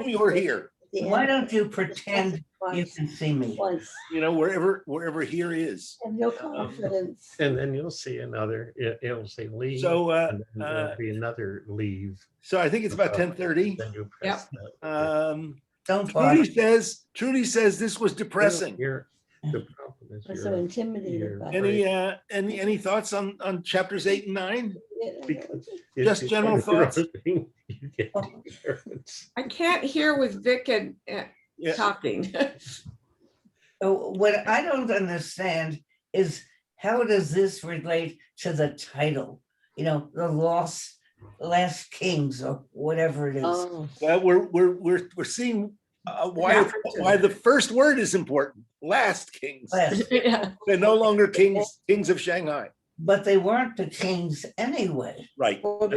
you're here. Why don't you pretend you can see me? Once, You know, wherever here is. have no confidence. And then you'll see another, it'll say leave. So, and then there'll be another leave. so I think it's about 10:30. Then you press that. Don't bother. Trudy says this was depressing. The problem is I'm so intimidated by you're- it. Any thoughts on chapters 8 and 9? because Just if general you're thoughts. roasting, you get insurance. I can't hear with Vic and Yeah. talking. So what I don't understand is how does this relate to the title? You know, the last kings or whatever it is. Oh, Well, we're seeing why the first word is important. Last kings. Last. Yeah. They're no longer kings of Shanghai. But they weren't the kings anyway. Right. Well,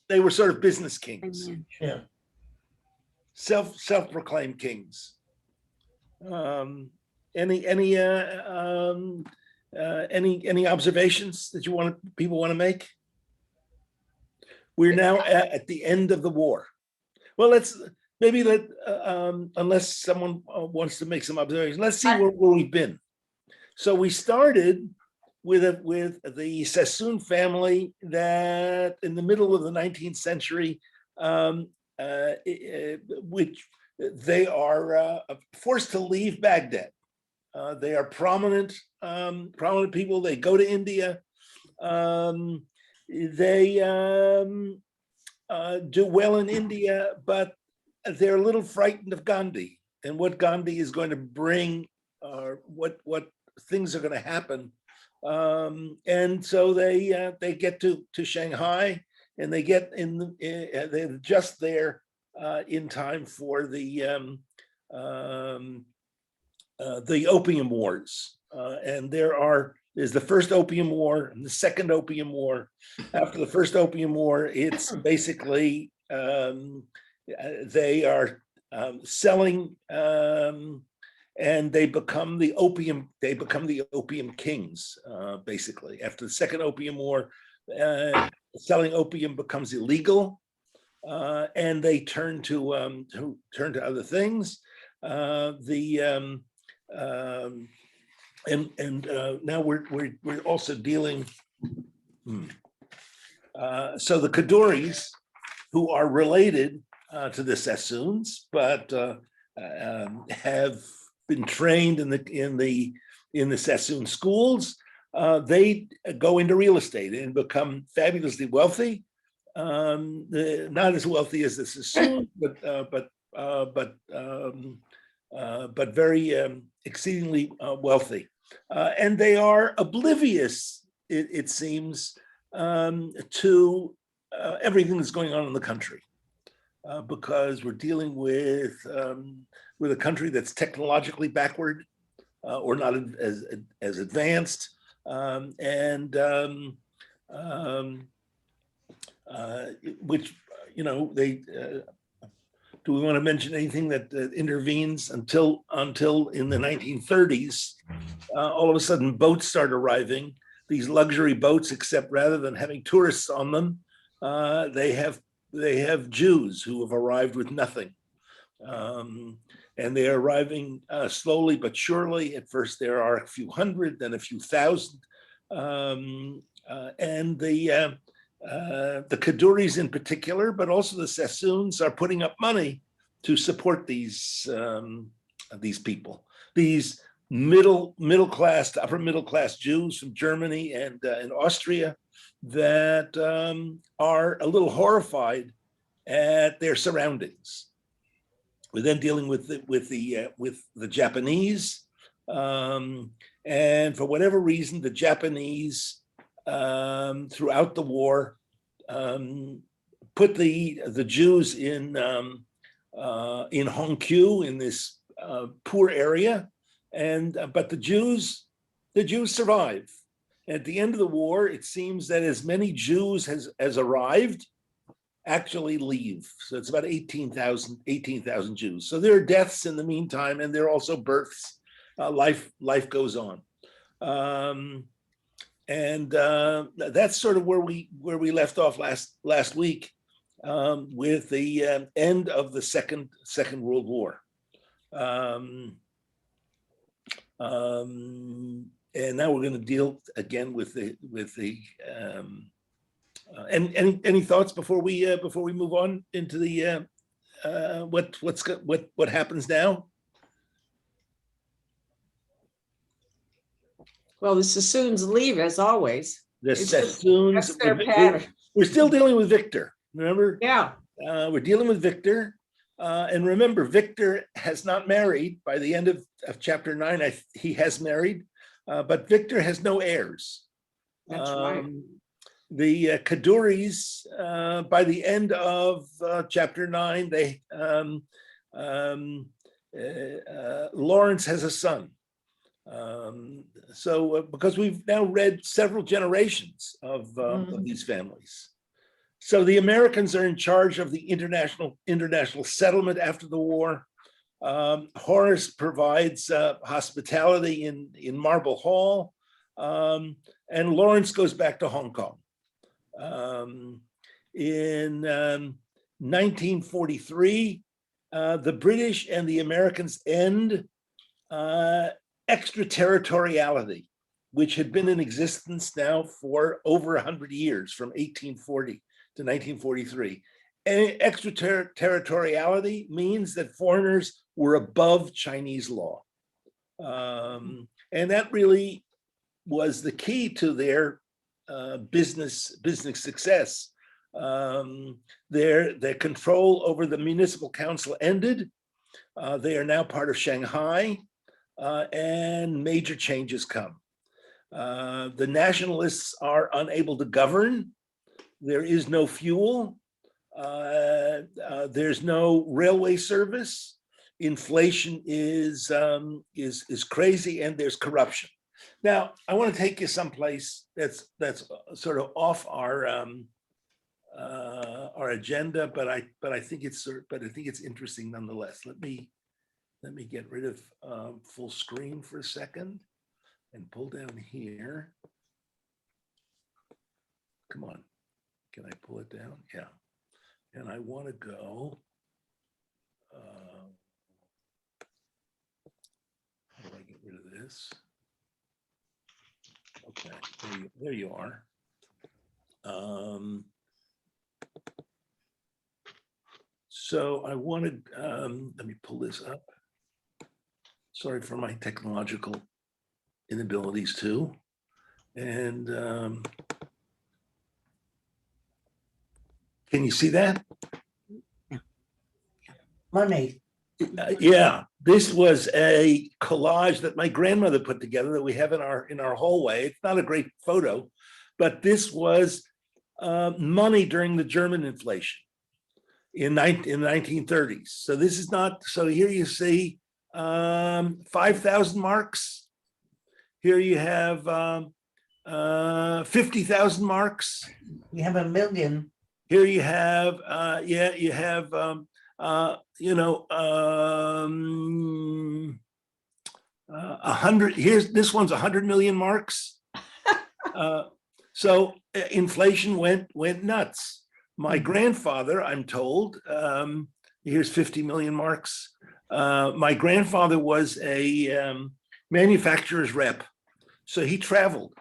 They were sort of business kings, Yeah. self-proclaimed kings. Any observations that people want to make? We're now at the end of the war. Well, unless someone wants to make some observations, let's see where we've been. So we started with the Sassoon family that in the middle of the 19th century, which they are forced to leave Baghdad. They are prominent people. They go to India. They do well in India, but they're a little frightened of Gandhi and what Gandhi is going to bring, or what things are going to happen. And so they get to Shanghai, and they get they're just there in time for the Opium Wars. And there's the first Opium War and the second Opium War. After the first Opium War, it's basically they are selling, and they become the opium kings, basically. After the second Opium War, selling opium becomes illegal, and they turn to other things. Now we're also dealing. So the Kaduris, who are related to the Sassoons, but have been trained in the Sassoon schools, they go into real estate and become fabulously wealthy. Not as wealthy as the Sassoon, but very exceedingly wealthy. And they are oblivious, it seems, to everything that's going on in the country, because we're dealing with a country that's technologically backward, or not as advanced, which, they. Do we want to mention anything that intervenes until in the 1930s? All of a sudden, boats start arriving. These luxury boats, except rather than having tourists on them, they have Jews who have arrived with nothing, and they are arriving slowly but surely. At first, there are a few hundred, then a few thousand, and the Kaduris in particular, but also the Sassoons, are putting up money to support these people, these middle class to upper middle class Jews from Germany and Austria that are a little horrified at their surroundings. We're then dealing with the Japanese, and for whatever reason, the Japanese throughout the war put the Jews in Hongqiu, in this poor area, but the Jews survive. At the end of the war, it seems that as many Jews as arrived actually leave. So it's about 18,000 Jews. So there are deaths in the meantime, and there are also births. Life goes on. And that's sort of where we left off last week. with the end of the Second World War. And now we're going to deal again with the and any thoughts before we move on into the what happens now? Well, the Sassoons leave as always. The It's just- Sassoons. That's their pattern. We're still dealing with Victor. Remember? Yeah. We're dealing with Victor. And remember, Victor has not married. By the end of chapter 9, he has married, but Victor has no heirs. That's right. The Kaduris, by the end of chapter 9, Lawrence has a son. Because we've now read several generations of these families. So the Americans are in charge of the international settlement after the war. Horace provides hospitality in Marble Hall, and Lawrence goes back to Hong Kong. In 1943, the British and the Americans end extraterritoriality, which had been in existence now for over 100 years, from 1840 to 1943. And extraterritoriality means that foreigners were above Chinese law. And that really was the key to their business success. Their control over the municipal council ended. They are now part of Shanghai, and major changes come. The nationalists are unable to govern. There is no fuel. There's no railway service. Inflation is crazy, and there's corruption. Now, I want to take you someplace that's sort of off our agenda, but I think it's interesting nonetheless. Let me get rid of full screen for a second and pull down here. Come on, can I pull it down? Yeah, and I want to go. How do I get rid of this? Okay, there you are. So I wanted, let me pull this up. Sorry for my technological inabilities too. And can you see that? Money. Yeah, this was a collage that my grandmother put together that we have in our hallway. It's not a great photo, but this was money during the German inflation in the 1930s. So this is not, so here you see 5,000 marks. Here you have 50,000 marks. You have 1 million. Here you have, you have, 100, this one's 100 million marks. So inflation went nuts. My grandfather, I'm told, here's 50 million marks. My grandfather was a manufacturer's rep, so he traveled.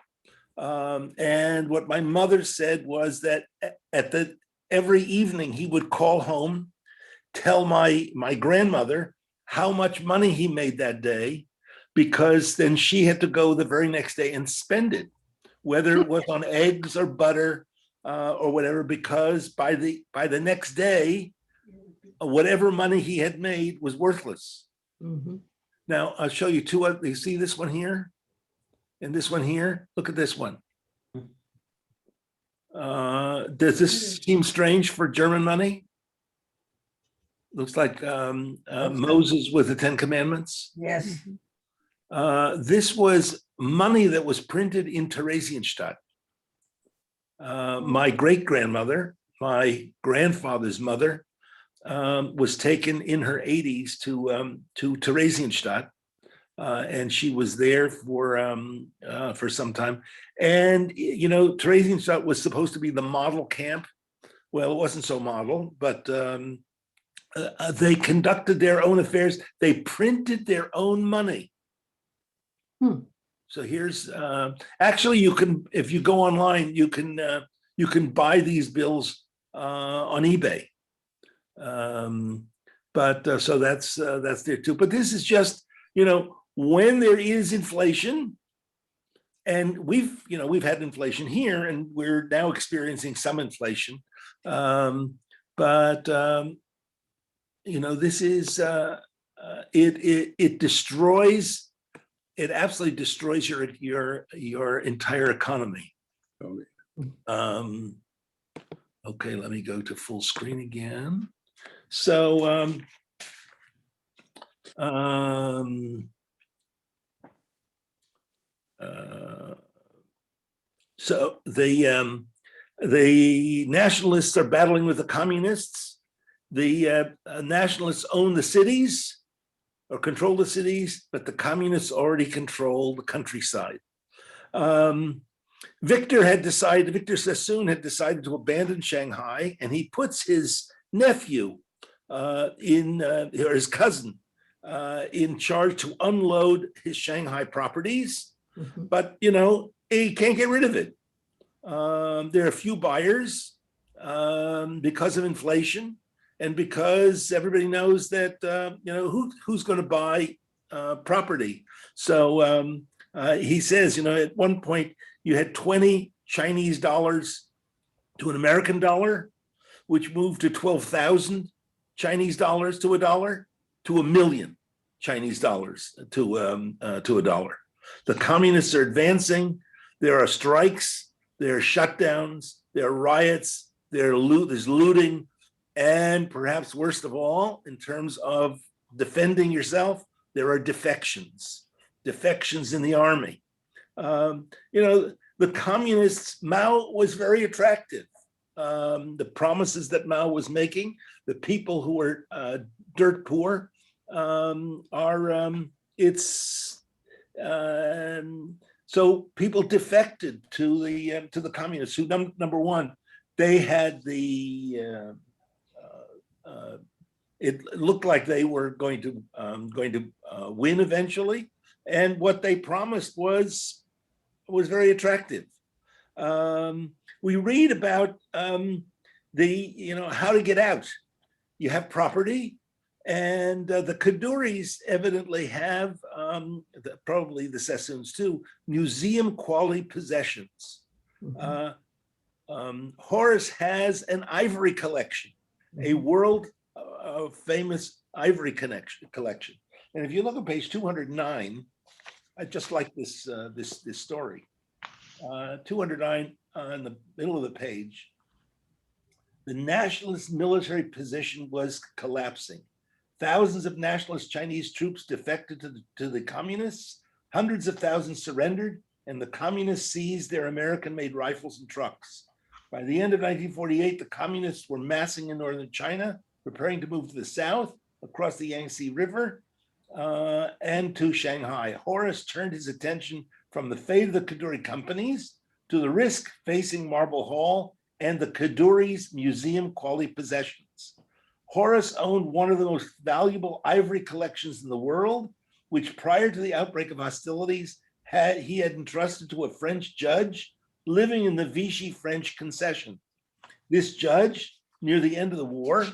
And what my mother said was that every evening he would call home, tell my grandmother how much money he made that day, because then she had to go the very next day and spend it, whether it was on eggs or butter or whatever, because by the next day, whatever money he had made was worthless. Mhm. Now I'll show you two other, you see this one here and this one here? Look at this one. Does this seem strange for German money? Looks like Moses with the 10 Commandments. Yes. This was money that was printed in Theresienstadt. My great-grandmother, my grandfather's mother, was taken in her 80s to Theresienstadt, and she was there for some time. And Theresienstadt was supposed to be the model camp well, it wasn't so model, but they conducted their own affairs. They printed their own money. So here's actually you can, if you go online, you can buy these bills on eBay. But so that's there too. But this is just, when there is inflation, and we've had inflation here, and we're now experiencing some inflation. But this is it destroys. It absolutely destroys your entire economy. Okay, let me go to full screen again. So so the nationalists are battling with the communists. The nationalists own the cities or control the cities, but the communists already control the countryside. Victor Sassoon had decided to abandon Shanghai, and he puts his nephew or his cousin in charge to unload his Shanghai properties. But he can't get rid of it. There are a few buyers because of inflation, and because everybody knows that who's going to buy property. So he says, at one point you had 20 Chinese dollars to an American dollar, which moved to 12,000 Chinese dollars to a dollar, to $1 million Chinese dollars to a dollar. The communists are advancing. There are strikes, there are shutdowns, there are riots, there's looting, and perhaps worst of all, in terms of defending yourself, there are defections in the army. The communists, Mao was very attractive. The promises that Mao was making, the people who were dirt poor so people defected to the communists. Who number one, they had it looked like they were going to win eventually, and what they promised was very attractive. We read about how to get out. You have property, and the Kaduris evidently have, probably the Sassoons too, museum quality possessions. Horace has an ivory collection, a world famous ivory collection. And if you look at page 209, I just like this story. 209 in the middle of the page. The nationalist military position was collapsing. Thousands of nationalist Chinese troops defected to the communists. Hundreds of thousands surrendered, and the communists seized their American-made rifles and trucks. By the end of 1948, the communists were massing in northern China, preparing to move to the south across the Yangtze River and to Shanghai. Horace turned his attention from the fate of the Kaduri companies to the risk facing Marble Hall and the Kaduri's museum quality possessions. Horace owned one of the most valuable ivory collections in the world, which prior to the outbreak of hostilities, he had entrusted to a French judge living in the Vichy French concession. This judge, near the end of the war,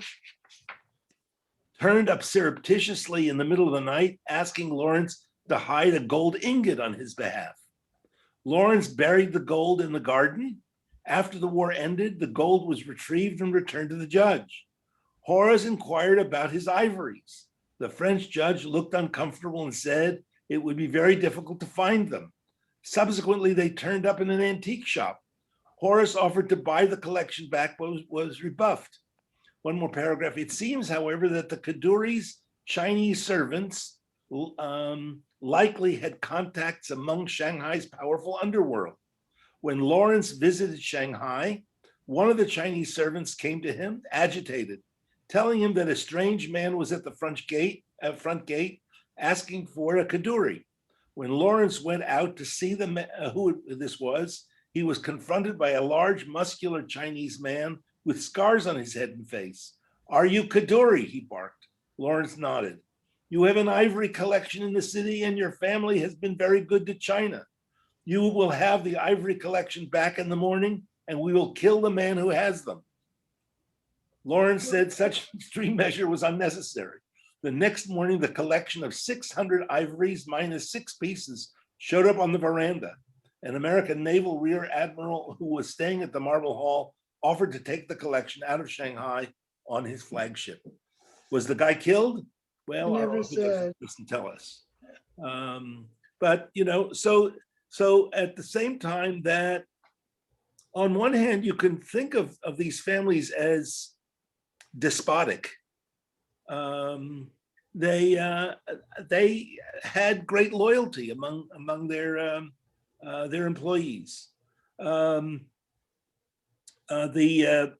turned up surreptitiously in the middle of the night, asking Lawrence to hide a gold ingot on his behalf. Lawrence buried the gold in the garden. After the war ended, the gold was retrieved and returned to the judge. Horace inquired about his ivories. The French judge looked uncomfortable and said it would be very difficult to find them. Subsequently, they turned up in an antique shop. Horace offered to buy the collection back, but was rebuffed. One more paragraph. It seems, however, that the Kaduri's Chinese servants likely had contacts among Shanghai's powerful underworld. When Lawrence visited Shanghai, one of the Chinese servants came to him, agitated, telling him that a strange man was at the front gate, asking for a Kaduri. When Lawrence went out to see who this was, he was confronted by a large, muscular Chinese man with scars on his head and face. Are you Kaduri? He barked. Lawrence nodded. You have an ivory collection in the city and your family has been very good to China. You will have the ivory collection back in the morning and we will kill the man who has them. Lawrence said such extreme measure was unnecessary. The next morning, the collection of 600 ivories minus 6 pieces showed up on the veranda. An American naval rear admiral who was staying at the Marble Hall offered to take the collection out of Shanghai on his flagship. Was the guy killed? Well, our Never Orthodox said. doesn't tell us. But so at the same time that on one hand, you can think of these families as despotic. They had great loyalty among their employees. The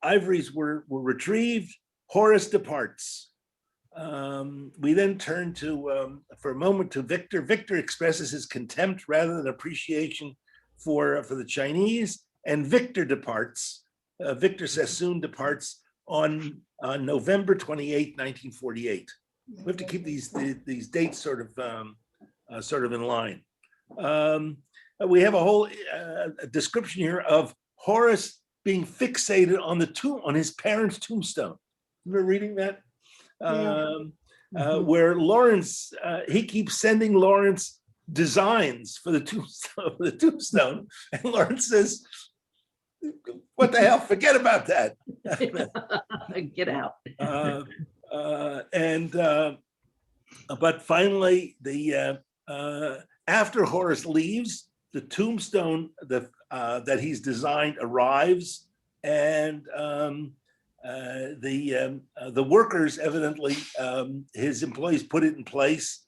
ivories were retrieved. Horace departs. We then turn to, for a moment, to Victor. Victor expresses his contempt rather than appreciation for the Chinese, and Victor departs. Victor Sassoon departs on November 28, 1948. We have to keep these dates sort of in line. We have a whole description here of Horace being fixated on his parents' tombstone. Remember reading that? Where Lawrence, he keeps sending Lawrence designs for the tombstone, and Lawrence says, "What the hell? Forget about that." Get out. But finally, after Horace leaves, the tombstone that he's designed arrives, and the workers evidently, his employees put it in place,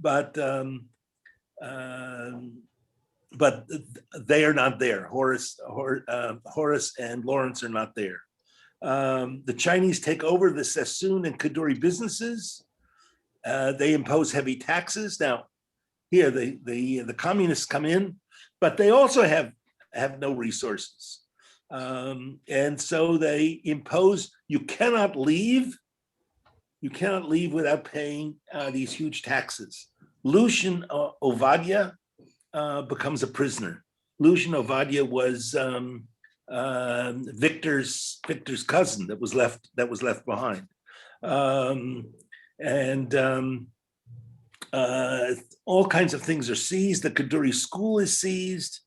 but they are not there. Horace and Lawrence are not there. The Chinese take over the Sassoon and Kaduri businesses. They impose heavy taxes. Now, here the communists come in, but they also have no resources, and so they impose you cannot leave without paying these huge taxes. Lucian Ovadia becomes a prisoner. Lucian Ovadia was Victor's cousin that was left behind, all kinds of things are seized. The Kaduri school is seized.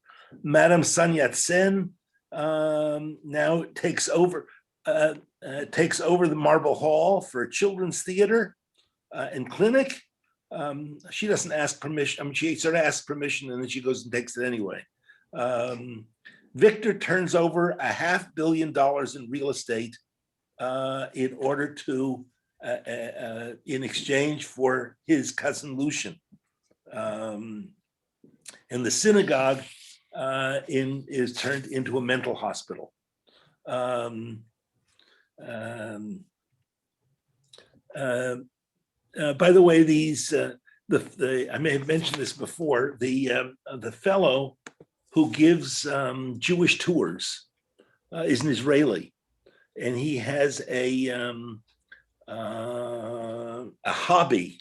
Madame Sun Yat-sen now takes over the Marble Hall for a children's theater and clinic. She doesn't ask permission. I mean, she sort of asks permission and then she goes and takes it anyway. Victor turns over $500 million in real estate in order to, in exchange for his cousin Lucian. And the synagogue is turned into a mental hospital. By the way, I may have mentioned this before. The fellow who gives Jewish tours is an Israeli, and he has a hobby.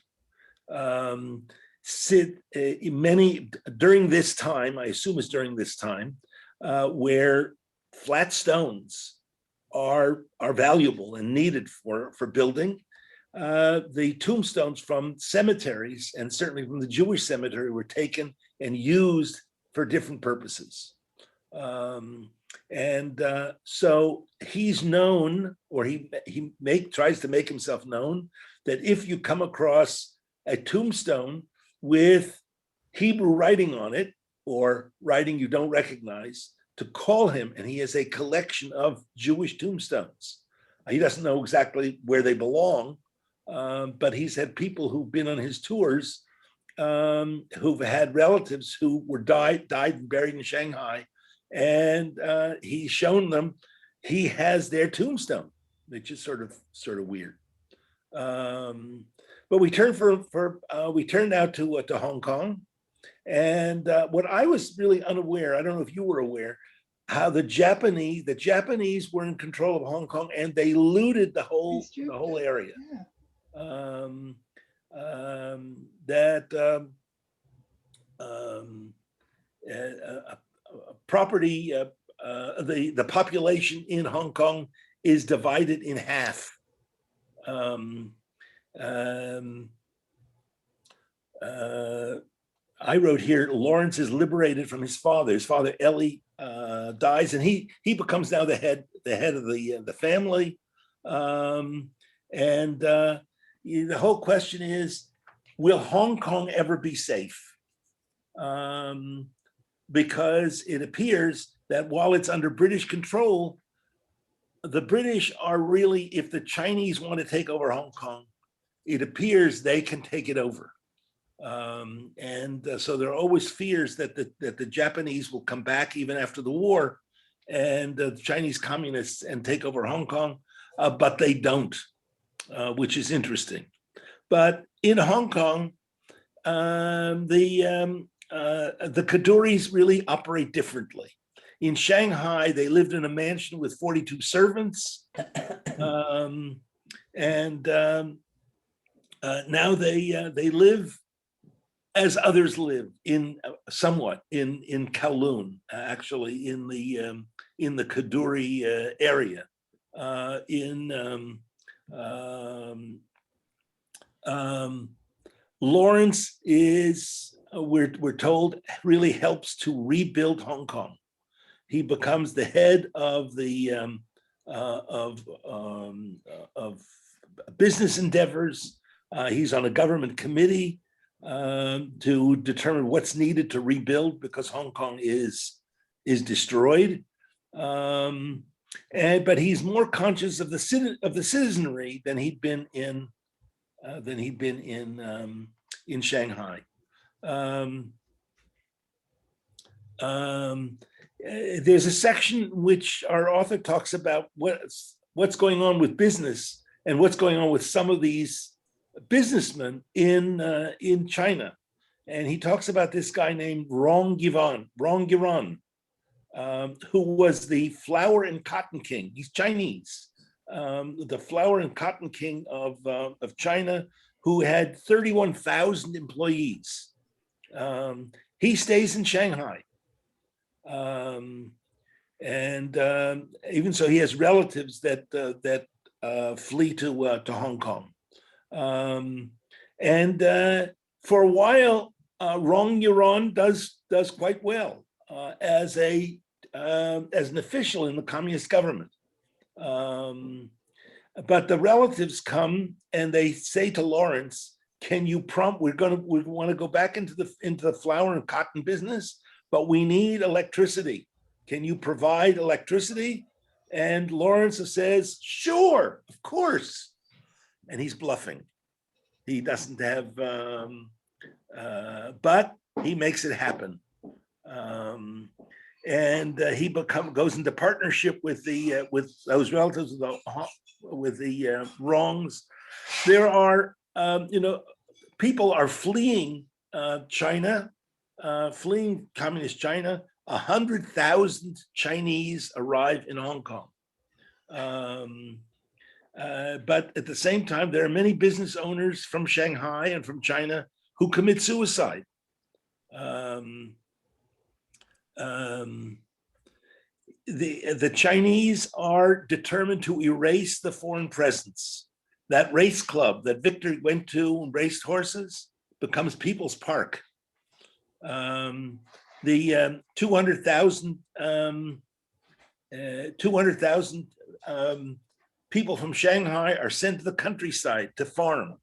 During this time, I assume it's during this time, where flat stones are valuable and needed for building. The tombstones from cemeteries, and certainly from the Jewish cemetery, were taken and used for different purposes. So he's known, or he tries to make himself known, that if you come across a tombstone with Hebrew writing on it, or writing you don't recognize, to call him, and he has a collection of Jewish tombstones. He doesn't know exactly where they belong, but he's had people who've been on his tours who've had relatives who were died and buried in Shanghai, and he's shown them he has their tombstone, which is sort of weird. But we turn now to Hong Kong, and what I was really unaware, I don't know if you were aware, how the Japanese were in control of Hong Kong, and they looted the whole area. Property, the population in Hong Kong is divided in half. I wrote here, Lawrence is liberated from his father. His father, Ellie, dies, and he becomes now the head of the family. The whole question is, will Hong Kong ever be safe? Because it appears that while it's under British control, the British are really, if the Chinese want to take over Hong Kong, it appears they can take it over. So there are always fears that the Japanese will come back even after the war, and the Chinese communists and take over Hong Kong, but they don't, which is interesting. But in Hong Kong, the Kaduris really operate differently. In Shanghai, they lived in a mansion with 42 servants, now they live as others live in somewhat in Kowloon, actually in the Kaduri area. Lawrence is, we're told, really helps to rebuild Hong Kong. He becomes the head of the of business endeavors. He's on a government committee to determine what's needed to rebuild, because Hong Kong is destroyed. But he's more conscious of the citizenry than he'd been in Shanghai. There's a section which our author talks about what's going on with business and what's going on with some of these businessmen in China, and he talks about this guy named Rong Yiran, who was the flour and cotton king. He's Chinese, the flour and cotton king of China, who had 31,000 employees. He stays in Shanghai. Even so, he has relatives that flee to Hong Kong. For a while, Rong Yiran does quite well as an official in the communist government. But the relatives come and they say to Lawrence, "Can you we want to go back into the flour and cotton business, but we need electricity. Can you provide electricity?" And Lawrence says, "Sure, of course." And he's bluffing. He doesn't have, but he makes it happen. He goes into partnership with those relatives, with the Wrongs. There are, people are fleeing China, fleeing communist China. 100,000 Chinese arrive in Hong Kong. But at the same time, there are many business owners from Shanghai and from China who commit suicide. The Chinese are determined to erase the foreign presence. That race club that Victor went to and raced horses becomes People's Park. The 200,000 people from Shanghai are sent to the countryside to farm.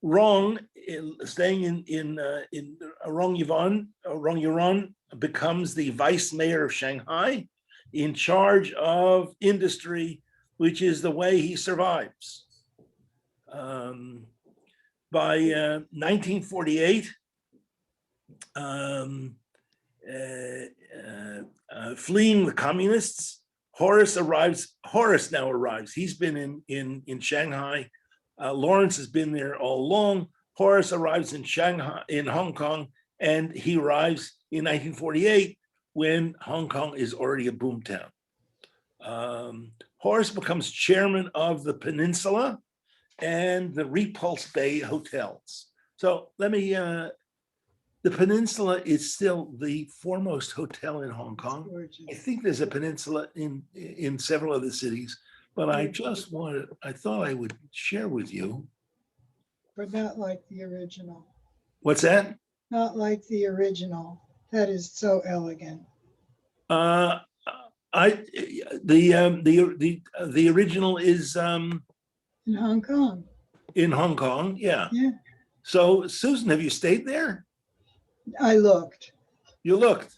Rong, staying in Rong Yiran, becomes the vice mayor of Shanghai, in charge of industry, which is the way he survives. By 1948, fleeing the communists, Horace now arrives. He's been in Shanghai. Lawrence has been there all along. Horace arrives in Hong Kong, and he arrives in 1948 when Hong Kong is already a boomtown. Horace becomes chairman of the Peninsula and the Repulse Bay hotels. So let me, the Peninsula is still the foremost hotel in Hong Kong. I think there's a Peninsula in several other cities, but I just wanted, I thought I would share with you. But not like the original, What's that? not like the original. That is so elegant. Uh, the original is In Hong Kong, in Hong Kong, yeah. yeah, So Susan, have you stayed there? I looked. You looked.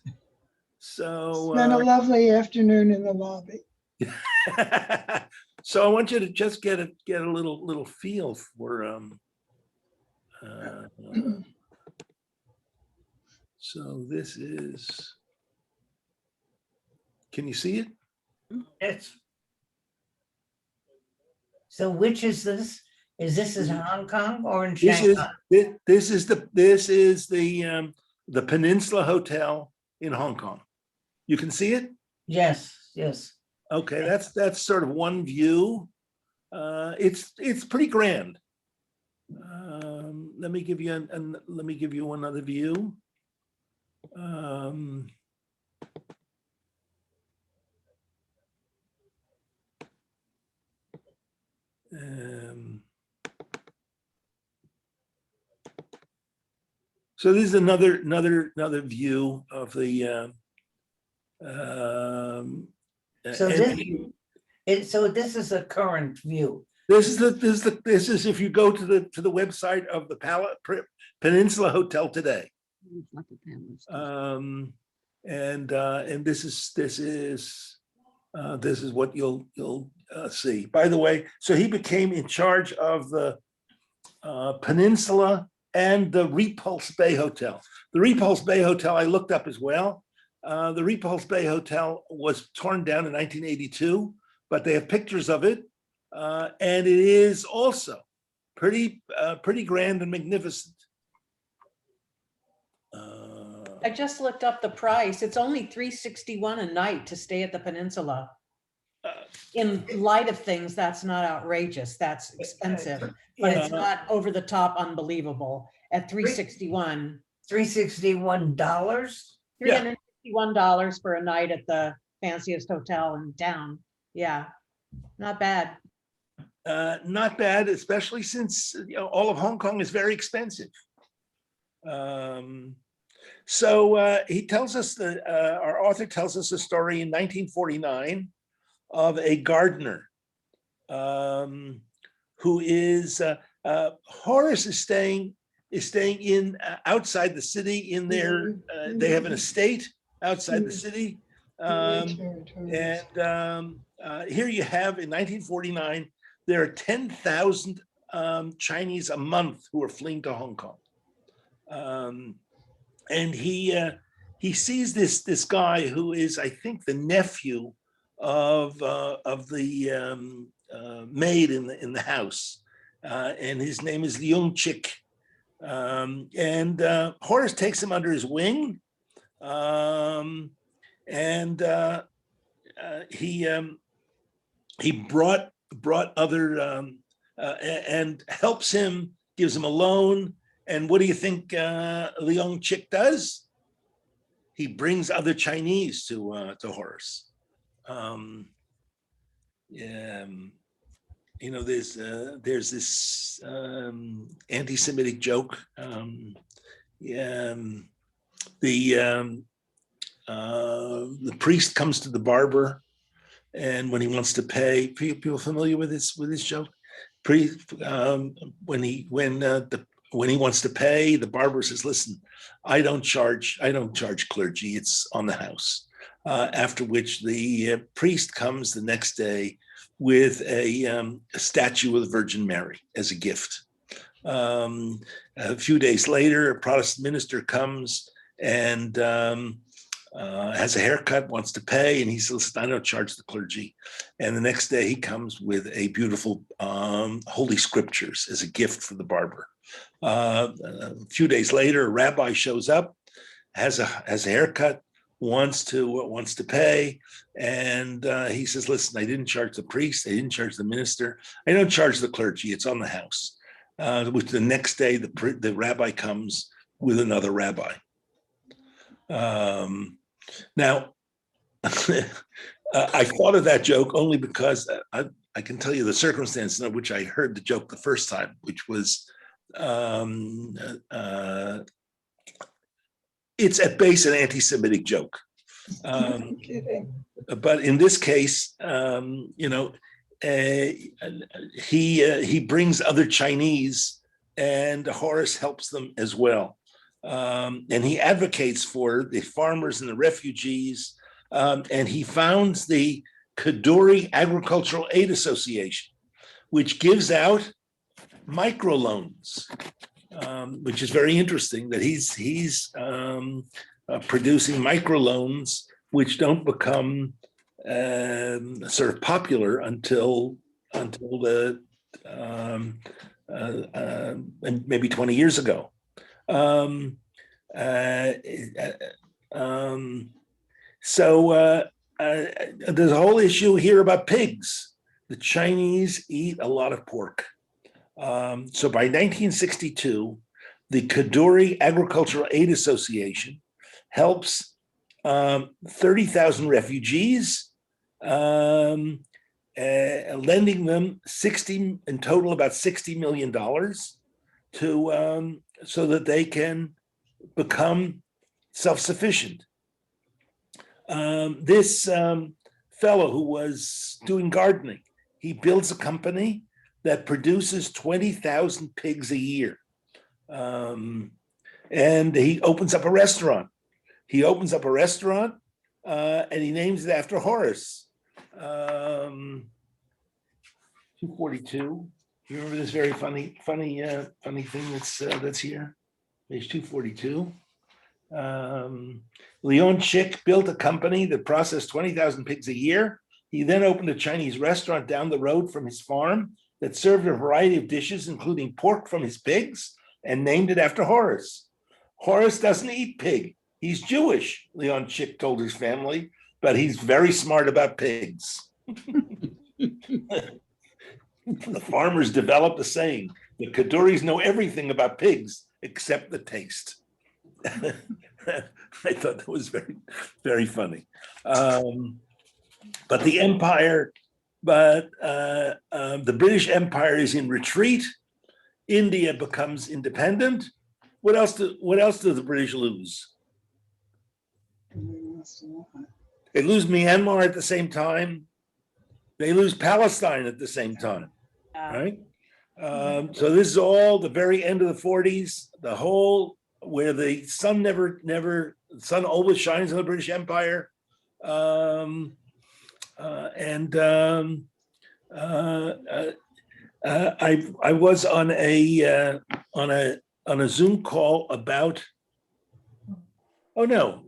So Spent a lovely afternoon in the lobby. so I want you to just get a little feel for so this is, can you see it? It's. So which is this? Is this in Hong Kong or in This is Shanghai? this is the Peninsula Hotel in Hong Kong. You can see it? Yes, yes. Okay, that's sort of one view. It's pretty grand. Let me give you let me give you another view. So this is another view of the. So and so this is a current view. this is if you go to the website of the Peninsula Hotel today. It's not the family stuff. And this is what you'll see. By the way, so he became in charge of the Peninsula and the Repulse Bay Hotel. The Repulse Bay Hotel I looked up as well. The Repulse Bay Hotel was torn down in 1982, but they have pictures of it, and it is also pretty grand and magnificent. I just looked up the price. It's only $361 a night to stay at the Peninsula. In light of things, that's not outrageous. That's expensive, but it's not over the top unbelievable at $361. $361? $361 for a night at the fanciest hotel in town. Yeah, not bad. Not bad, especially since all of Hong Kong is very expensive. So he tells us that our author tells us a story in 1949 of a gardener who is Horace is staying in outside the city in their they have an estate outside the city, and here you have in 1949 there are 10,000 Chinese a month who are fleeing to Hong Kong. And he sees this guy who is, I think, the nephew of the maid in the house, and his name is Leung Chik. And Horace takes him under his wing, and he brought other and helps him, gives him a loan. And what do you think Leung Chik does? He brings other Chinese to Horace. There's this anti-Semitic joke. The priest comes to the barber, and when he wants to pay, people familiar with this joke? When he wants to pay, the barber says, "Listen, I don't charge clergy. It's on the house." After which the priest comes the next day with a statue of the Virgin Mary as a gift. A few days later, a Protestant minister comes and has a haircut, wants to pay, and he says, "Listen, I don't charge the clergy." And the next day he comes with a beautiful Holy Scriptures as a gift for the barber. A few days later, a rabbi shows up, has a haircut, wants to pay, and he says, "Listen, I didn't charge the priest, I didn't charge the minister, I don't charge the clergy. It's on the house." Which the next day, the rabbi comes with another rabbi. Now, I thought of that joke only because I can tell you the circumstance in which I heard the joke the first time, which was it's at base an anti-Semitic joke. No kidding. But in this case, he brings other Chinese, and Horace helps them as well. And he advocates for the farmers and the refugees, and he founds the Kadoorie Agricultural Aid Association, which gives out microloans, which is very interesting that he's producing microloans which don't become sort of popular until the maybe 20 years ago. So there's a whole issue here about pigs. The Chinese eat a lot of pork. So by 1962, the Kadoorie Agricultural Aid Association helps 30,000 refugees, lending them in total about $60 million to so that they can become self-sufficient. This fellow who was doing gardening, he builds a company that produces 20,000 pigs a year. And he opens up a restaurant. And he names it after Horace. 242. You remember this very funny thing that's here? Page 242. Leon Chick built a company that processed 20,000 pigs a year. He then opened a Chinese restaurant down the road from his farm that served a variety of dishes, including pork from his pigs, and named it after Horace. Horace doesn't eat pig. He's Jewish, Leon Chick told his family, but he's very smart about pigs. The farmers developed a saying, the Kadoories know everything about pigs except the taste. I thought that was very, very funny. But the empire, the British Empire is in retreat. India becomes independent. What else do the British lose? They lose Myanmar at the same time. They lose Palestine at the same time, right? So this is all the very end of the 40s, the whole where the sun the sun always shines in the British Empire. I was on a Zoom call about. Oh no,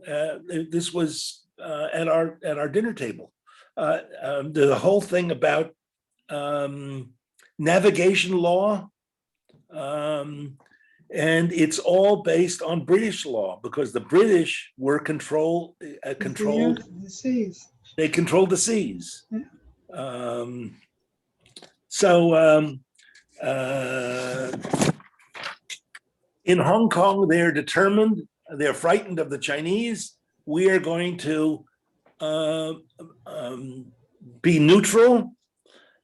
this was at our dinner table. The whole thing about navigation law, and it's all based on British law because the British were controlled. The seas. They controlled the seas. Yeah. In Hong Kong, they're determined. They're frightened of the Chinese. We are going to be neutral,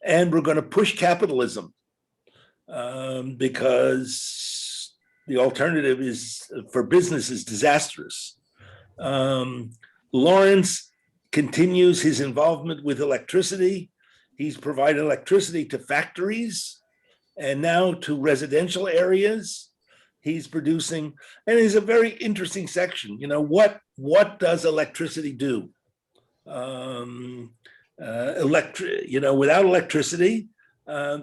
and we're going to push capitalism because the alternative is for business is disastrous. Lawrence continues his involvement with electricity. He's provided electricity to factories and now to residential areas. He's producing, and it's a very interesting section. You know, what does electricity do? Without electricity,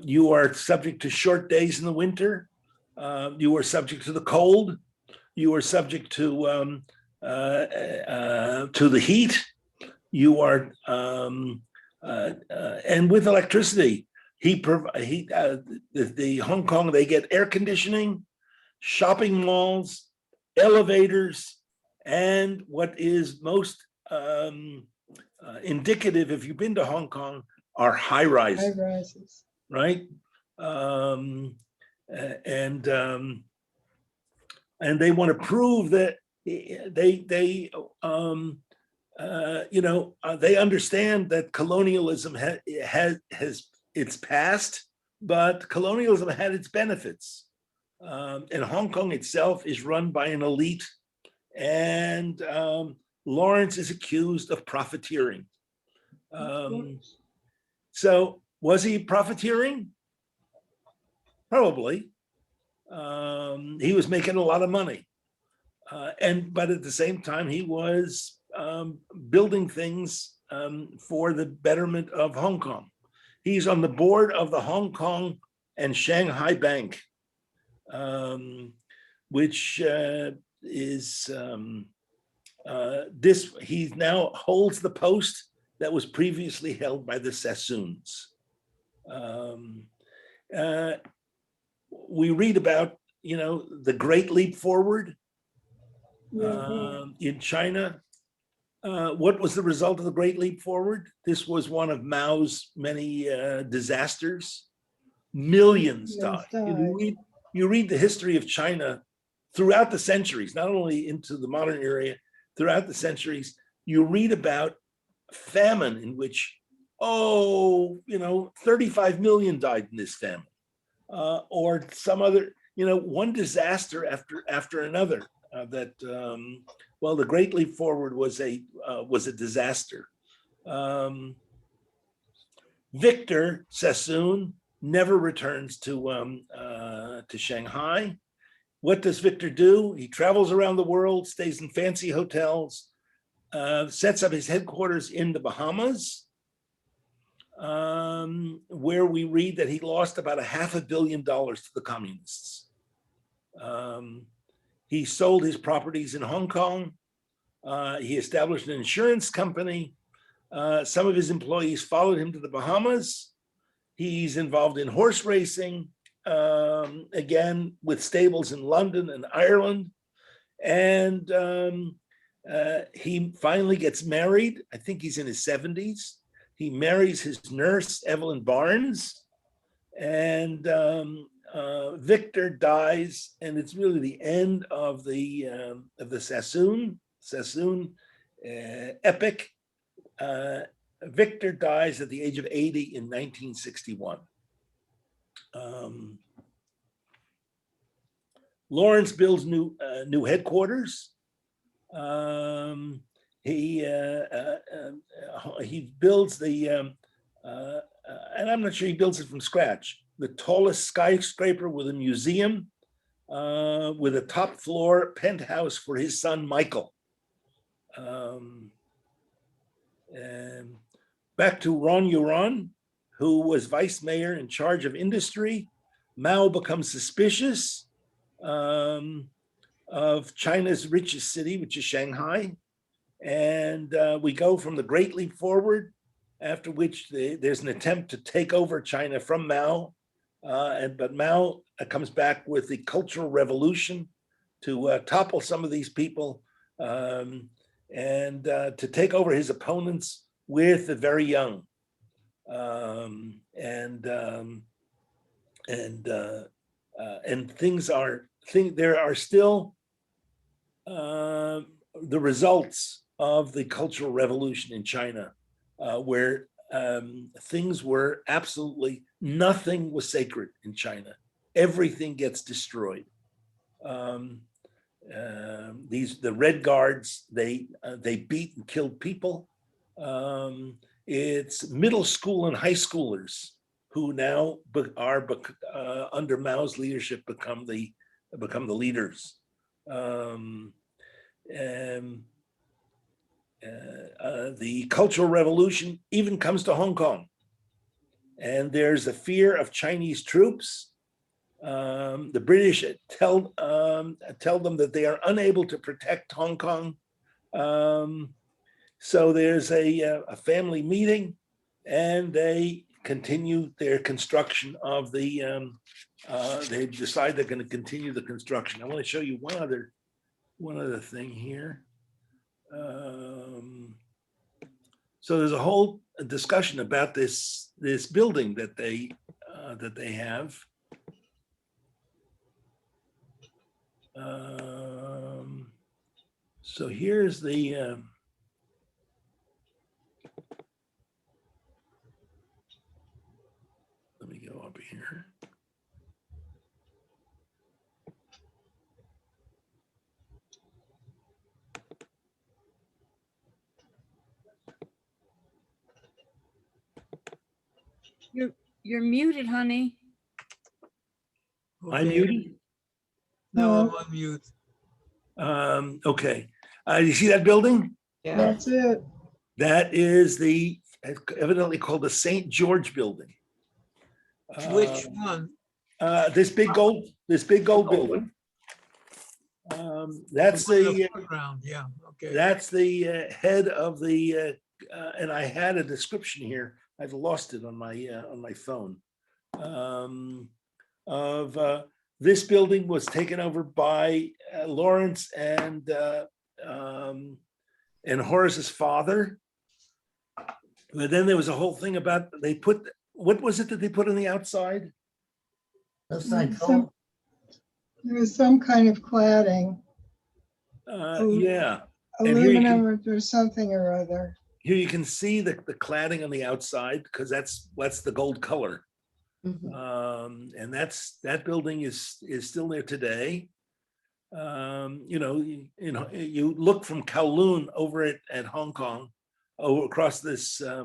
you are subject to short days in the winter. You are subject to the cold. You are subject to the heat. You are, and with electricity, the Hong Kong, they get air conditioning, shopping malls, elevators, And what is most indicative, if you've been to Hong Kong, are high High rises, rises. right? And they want to prove that they they understand that colonialism has its past, but colonialism had its benefits. And Hong Kong itself is run by an elite, and Lawrence is accused of profiteering. So was he profiteering? Probably. He was making a lot of money. But at the same time, he was building things for the betterment of Hong Kong. He's on the board of the Hong Kong and Shanghai Bank, which is he now holds the post that was previously held by the Sassoons. We read about, the Great Leap Forward in China. What was the result of the Great Leap Forward? This was one of Mao's many disasters. Millions died. You read the history of China throughout the centuries, not only into the modern era, throughout the centuries, you read about famine in which, 35 million died in this famine. Or some other, one disaster after another. The Great Leap Forward was a disaster. Victor Sassoon never returns to Shanghai. What does Victor do? He travels around the world, stays in fancy hotels, sets up his headquarters in the Bahamas, where we read that he lost about $500 million to the communists. He sold his properties in Hong Kong. He established an insurance company. Some of his employees followed him to the Bahamas. He's involved in horse racing, again, with stables in London and Ireland. And he finally gets married. I think he's in his 70s. He marries his nurse, Evelyn Barnes, and Victor dies, and it's really the end of the Sassoon epic. Victor dies at the age of 80 in 1961. Lawrence builds new headquarters. He builds and I'm not sure he builds it from scratch, the tallest skyscraper with a museum, with a top floor penthouse for his son, Michael. And back to Ron Yuran, who was vice mayor in charge of industry. Mao becomes suspicious of China's richest city, which is Shanghai. And we go from the Great Leap Forward, after which there's an attempt to take over China from Mao. But Mao comes back with the Cultural Revolution to topple some of these people and to take over his opponents with the very young. There are still the results of the Cultural Revolution in China, where things were absolutely, nothing was sacred in China. Everything gets destroyed. The Red Guards, they beat and killed people. It's middle school and high schoolers who now are under Mao's leadership become the leaders. The Cultural Revolution even comes to Hong Kong, and there's a fear of Chinese troops. The British tell them that they are unable to protect Hong Kong. So there's a family meeting, and they continue their construction of the. They decide they're going to continue the construction. I want to show you one other thing here. So there's a whole discussion about this building that they have. So here's the let me go up here. You're muted, honey. I'm muted. No, I'm on mute. Okay. You see that building? Yeah. That's it. That is evidently called the St. George Building. Which one? This big gold building. That's The one in the foreground, yeah, okay. that's the head of the and I had a description here. I've lost it on my phone. Of this building was taken over by Lawrence and Horace's father. But then there was a whole thing about what was it that they put on the outside? Looks like Some- There was some kind of cladding, Yeah. And here you aluminum or something or other. Here you can see the cladding on the outside because that's the gold color. And that building is still there today. You look from Kowloon over at Hong Kong, across this I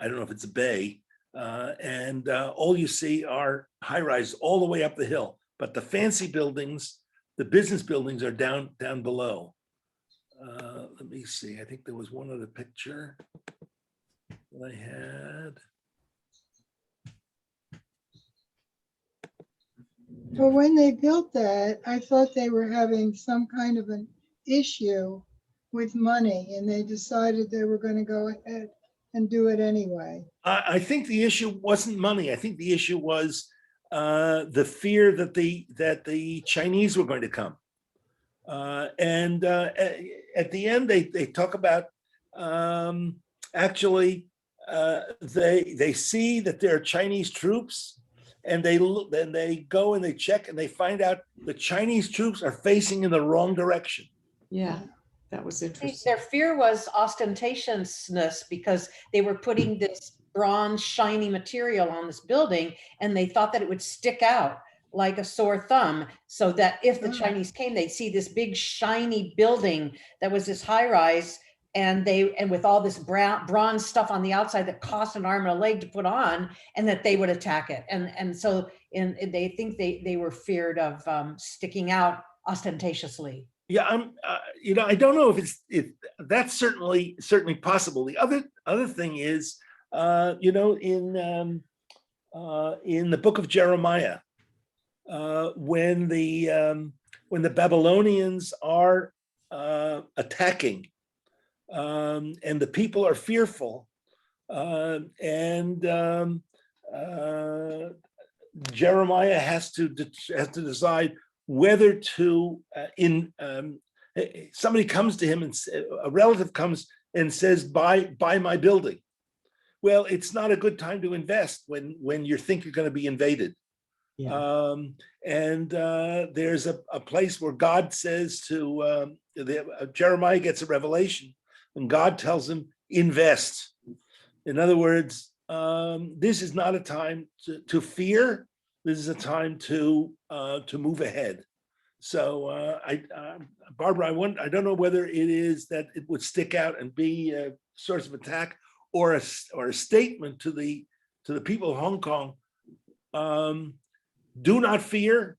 don't know if it's a bay, and all you see are high rise all the way up the hill. But the fancy buildings, the business buildings, are down below. Let me see. I think there was one other picture that I had. But when they built that, I thought they were having some kind of an issue with money, and they decided they were going to go ahead and do it anyway. I think the issue wasn't money. I think the issue was the fear that the Chinese were going to come. And at the end, they talk about actually they see that there are Chinese troops, and they go and they check and they find out the Chinese troops are facing in the wrong direction. Yeah, that was interesting. Their fear was ostentatiousness because they were putting this bronze shiny material on this building, and they thought that it would stick out like a sore thumb, so that if the Chinese came, they'd see this big shiny building that was this high rise, and with all this bronze stuff on the outside that cost an arm and a leg to put on, and that they would attack it. And so they think they were feared of sticking out ostentatiously. Yeah, I don't know if that's certainly possible. The other thing is, in the book of Jeremiah, when the Babylonians are attacking, and the people are fearful, and Jeremiah has to decide whether to somebody comes to him, and a relative comes and says, buy my building. Well, it's not a good time to invest when you think you're going to be invaded. Yeah. There's a place where God says to Jeremiah gets a revelation, and God tells him, invest. In other words, this is not a time to fear. This is a time to move ahead. So, Barbara, I don't know whether it is that it would stick out and be a source of attack, or a statement to the people of Hong Kong. Do not fear,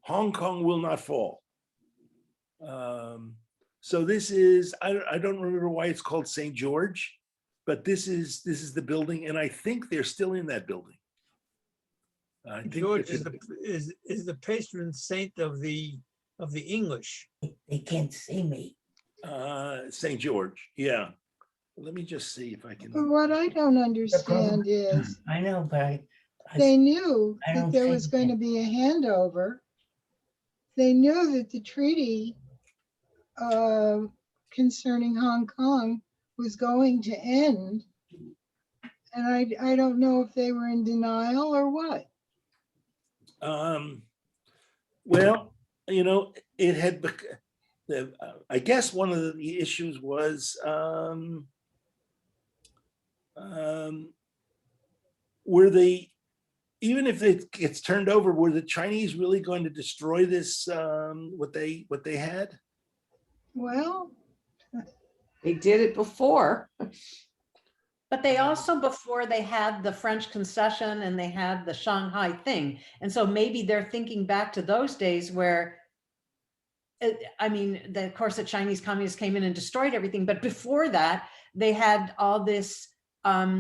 Hong Kong will not fall. So this is, I don't remember why it's called St. George, but this is the building, and I think they're still in that building. I think George is the patron saint of the English. They can't see me. St. George, yeah. Let me just see if I But can. what I don't understand is I know, but they knew I that don't there was think going that- to be a handover. They knew that the treaty concerning Hong Kong was going to end. And I don't know if they were in denial or what. Well, you know, it had, I guess one of the issues was, were they, even if it gets turned over, were the Chinese really going to destroy this, what they had? Well, They did it before. But they also, before they had the French concession and they had the Shanghai thing. And so maybe they're thinking back to those days where, I mean, of course, the Chinese communists came in and destroyed everything. But before that, they had all this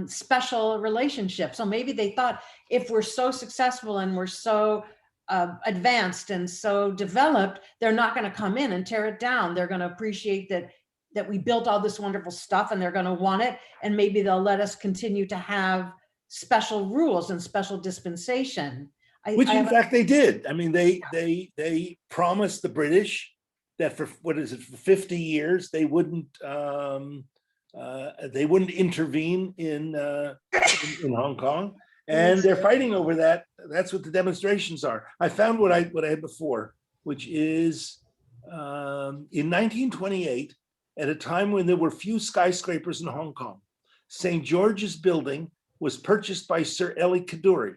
special relationship. So maybe they thought, if we're so successful and we're so advanced and so developed, they're not going to come in and tear it down. They're going to appreciate that we built all this wonderful stuff and they're going to want it. And maybe they'll let us continue to have special rules and special dispensation. Which in fact they did. I mean, they promised the British that for, what is it, for 50 years, they wouldn't intervene in Hong Kong. And they're fighting over that. That's what the demonstrations are. I found what I had before, which is in 1928, at a time when there were few skyscrapers in Hong Kong, St. George's Building was purchased by Sir Eli Kadoorie.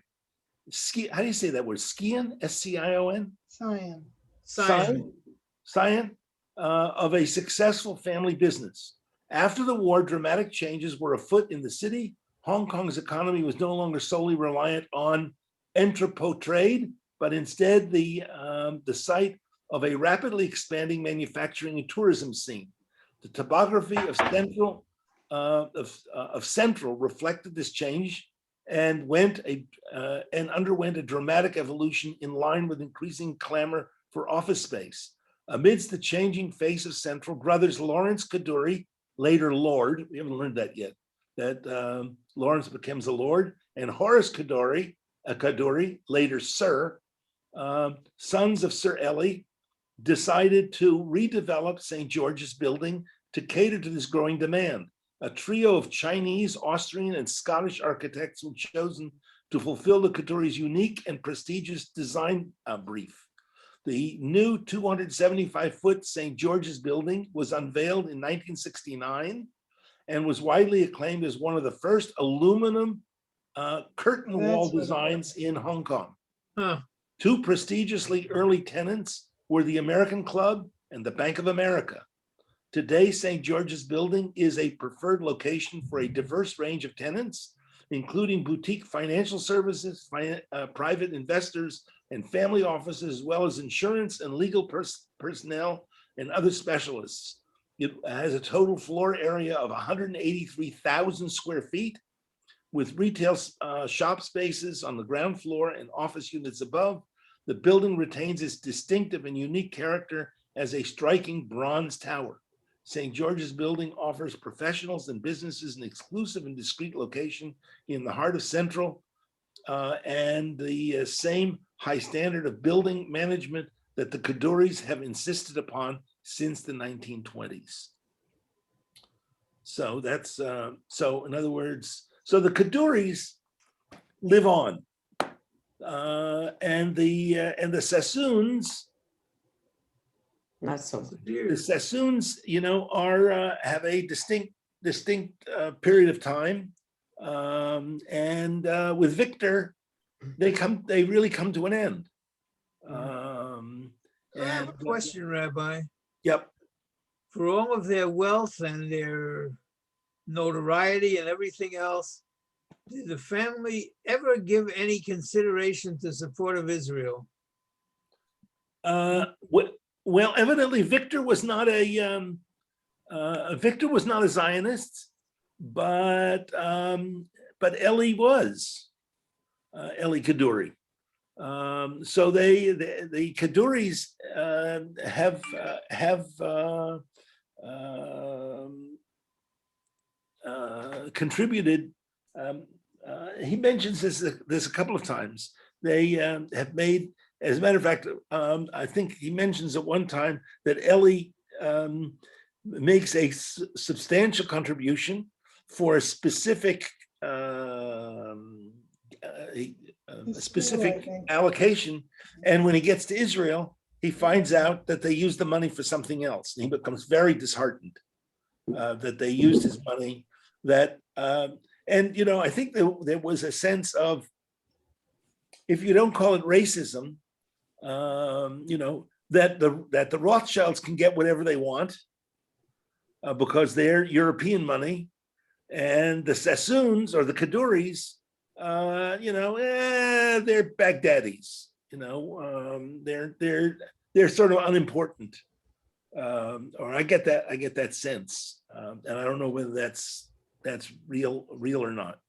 How do you say that word? Skion, S-C-I-O-N? Scion, of a successful family business. After the war, dramatic changes were afoot in the city. Hong Kong's economy was no longer solely reliant on entrepot trade, but instead the site of a rapidly expanding manufacturing and tourism scene. The topography of Central reflected this change and underwent a dramatic evolution in line with increasing clamor for office space. Amidst the changing face of Central, brothers Lawrence Kadoorie, later Lord, we haven't learned that yet, that Lawrence becomes a Lord, and Horace Kadoorie, later Sir, sons of Sir Eli, decided to redevelop St. George's Building to cater to this growing demand. A trio of Chinese, Austrian, and Scottish architects were chosen to fulfill the Kadourie's unique and prestigious design brief. The new 275-foot St. George's Building was unveiled in 1969 and was widely acclaimed as one of the first aluminum curtain wall designs in Hong Kong. Huh. Two prestigiously early tenants were the American Club and the Bank of America. Today, St. George's Building is a preferred location for a diverse range of tenants, including boutique financial services, private investors, and family offices, as well as insurance and legal personnel and other specialists. It has a total floor area of 183,000 square feet, with retail shop spaces on the ground floor and office units above. The building retains its distinctive and unique character as a striking bronze tower. St. George's Building offers professionals and businesses an exclusive and discreet location in the heart of Central, and the same high standard of building management that the Kadoories have insisted upon since the 1920s. So that's, so in other words, so the Kadoories live on, and the Sassoons, Not so. the Sassoons, you know, are have a distinct period of time, and with Victor, they really come to an end. I have a question, Rabbi. Yep. For all of their wealth and their notoriety and everything else, did the family ever give any consideration to support of Israel? Well, evidently Victor was not a Zionist, but Eli was, Eli Kadoorie. So the Kadoories have contributed. He mentions this a couple of times. They have made, as a matter of fact, I think he mentions at one time that Eli makes a substantial contribution for a specific It's specific cool, I think. allocation. And when he gets to Israel, he finds out that they used the money for something else. And he becomes very disheartened that they used his money. And I think there was a sense of, if you don't call it racism, that the Rothschilds can get whatever they want because they're European money, and the Sassoons or the Kaduris, they're Baghdadis. They're sort of unimportant, or I get that sense, and I don't know whether that's real or not.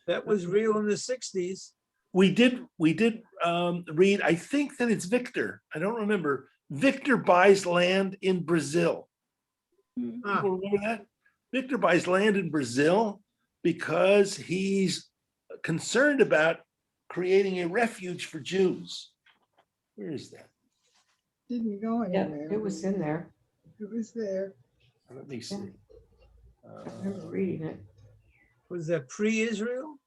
That was real in the 60s. We did read, I think that it's Victor. I don't remember. Victor buys land in Brazil. Ah, People remember that? Victor buys land in Brazil because he's concerned about creating a refuge for Jews. Where is that? Didn't go Yeah, anywhere. it was in there. It was there. Let me see. I remember reading it. was that pre-Israel?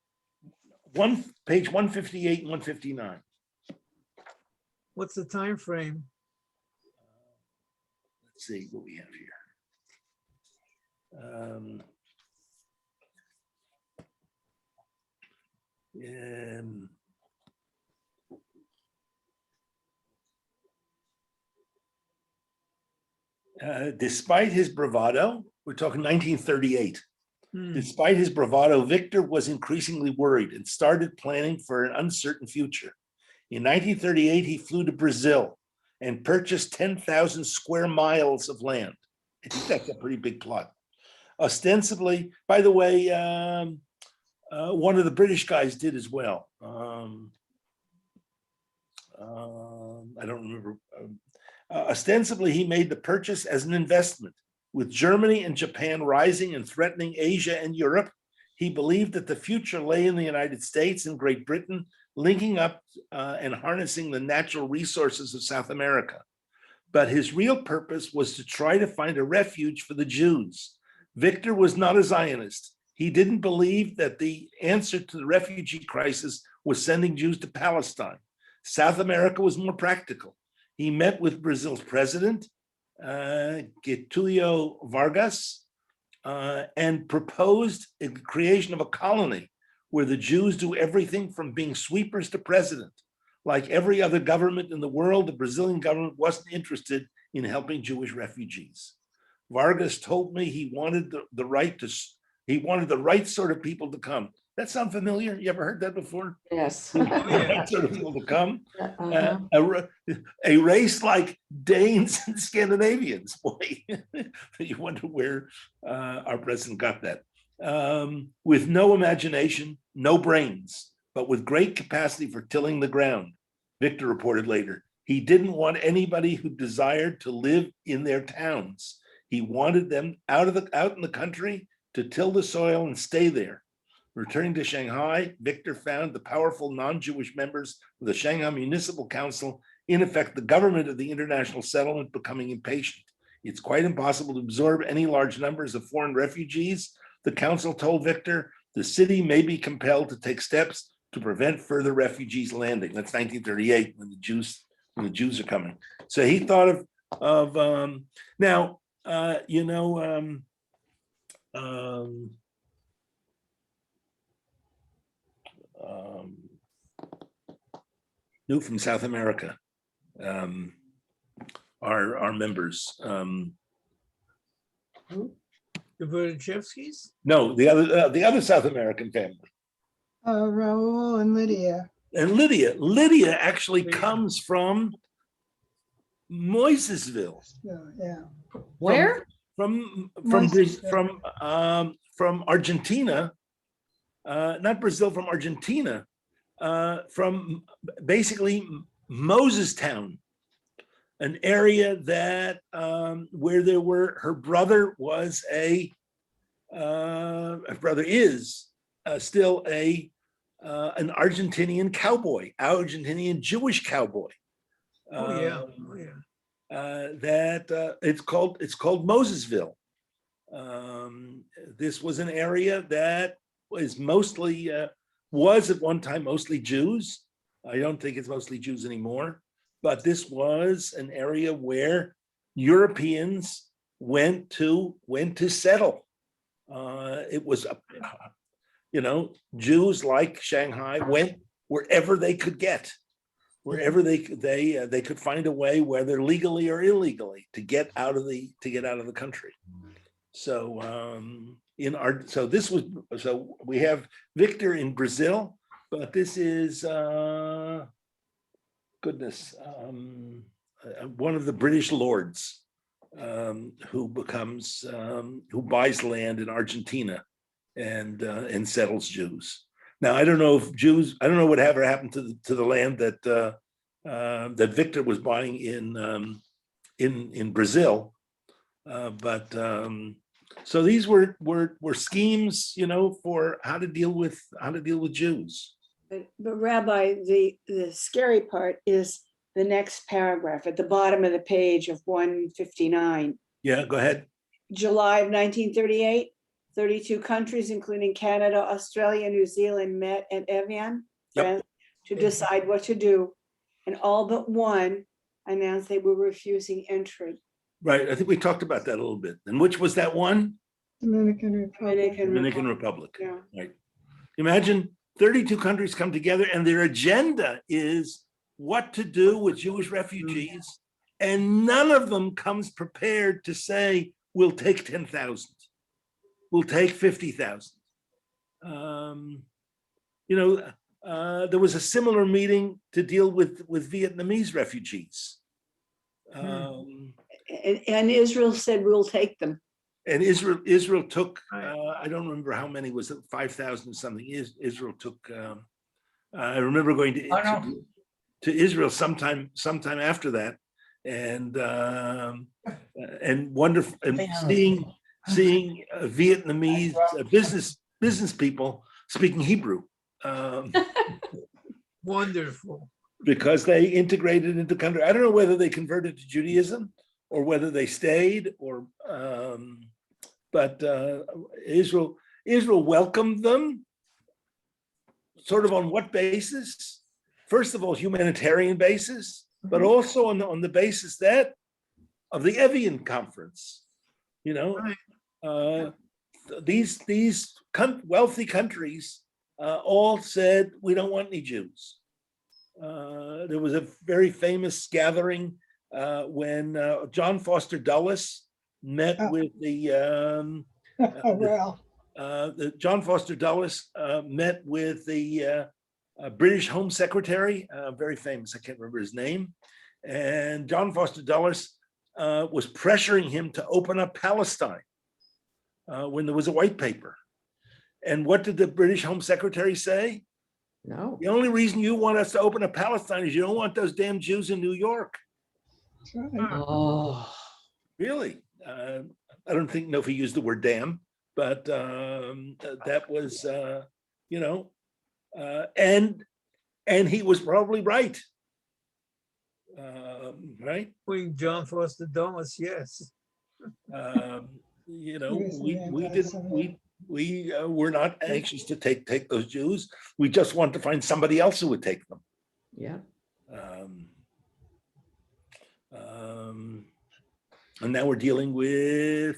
Page 158 and 159. What's the time frame? Let's see what we have here. Despite his bravado, we're talking 1938. Hmm. Despite his bravado, Victor was increasingly worried and started planning for an uncertain future. In 1938, he flew to Brazil and purchased 10,000 square miles of land. I think that's a pretty big plot. Ostensibly, by the way, one of the British guys did as well. I don't remember. Ostensibly, he made the purchase as an investment. With Germany and Japan rising and threatening Asia and Europe, he believed that the future lay in the United States and Great Britain, linking up and harnessing the natural resources of South America. But his real purpose was to try to find a refuge for the Jews. Victor was not a Zionist. He didn't believe that the answer to the refugee crisis was sending Jews to Palestine. South America was more practical. He met with Brazil's president, Getulio Vargas, and proposed the creation of a colony where the Jews do everything from being sweepers to president. Like every other government in the world, the Brazilian government wasn't interested in helping Jewish refugees. Vargas told me he wanted the right sort of people to come. That sound familiar? You ever heard that before? Yes. The right sort of people to come. Uh-huh. A race like Danes and Scandinavians. Boy, you wonder where our president got that. With no imagination, no brains, but with great capacity for tilling the ground, Victor reported later. He didn't want anybody who desired to live in their towns. He wanted them out in the country to till the soil and stay there. Returning to Shanghai, Victor found the powerful non-Jewish members of the Shanghai Municipal Council, in effect, the government of the international settlement, becoming impatient. It's quite impossible to absorb any large numbers of foreign refugees. The council told Victor the city may be compelled to take steps to prevent further refugees landing. That's 1938 when the Jews are coming. So he thought of now, new from South America, our members. The Verachevskis? No, the other South American family. Raul and Lydia. And Lydia actually comes from Moisesville. So, yeah. Where? From Argentina, not Brazil, from Argentina, from basically Mosestown, an area that where her brother was is still an Argentinian cowboy, Argentinian Jewish cowboy. Oh, yeah. Oh, yeah. that it's called Mosesville. This was an area that was mostly was at one time mostly Jews. I don't think it's mostly Jews anymore, but this was an area where Europeans went to settle. It was, Jews like Shanghai went wherever they could get, wherever they could find a way, whether legally or illegally, to get out of the country. So we have Victor in Brazil, but this is one of the British lords who buys land in Argentina and settles Jews. Now, I don't know what ever happened to the land that Victor was buying in Brazil, but so these were schemes, for how to deal with Jews. But Rabbi, the scary part is the next paragraph at the bottom of the page of 159. Yeah, go ahead. July of 1938, 32 countries, including Canada, Australia, New Zealand, met at Evian, Yep. France, to decide what to do. And all but one announced they were refusing entry. Right. I think we talked about that a little bit. And which was that one? Dominican Republic. Dominican Republic. Yeah. Right. Imagine 32 countries come together and their agenda is what to do with Jewish refugees. And none of them comes prepared to say, we'll take 10,000. We'll take 50,000. There was a similar meeting to deal with Vietnamese refugees. And Israel said, we'll take them. And Israel took, I don't remember how many, was it 5,000 something? Israel took, I remember going to Israel sometime after that, and wonderful, and seeing Vietnamese business people speaking Hebrew. Wonderful. Because they integrated into country. I don't know whether they converted to Judaism or whether they stayed, or but Israel welcomed them. Sort of on what basis? First of all, humanitarian basis, but also on the basis that of the Evian conference. These wealthy countries all said, we don't want any Jews. There was a very famous gathering when John Foster Dulles met with John Foster Dulles met with the British Home Secretary, very famous, I can't remember his name. And John Foster Dulles was pressuring him to open up Palestine when there was a white paper. And what did the British Home Secretary say? No. The only reason you want us to open up Palestine is you don't want those damn Jews in New York. Oh. Really? I don't know if he used the word damn, but that was, and he was probably right. Right? Queen John Foster Dulles, yes. We were not anxious to take those Jews. We just want to find somebody else who would take them. Yeah. And now we're dealing with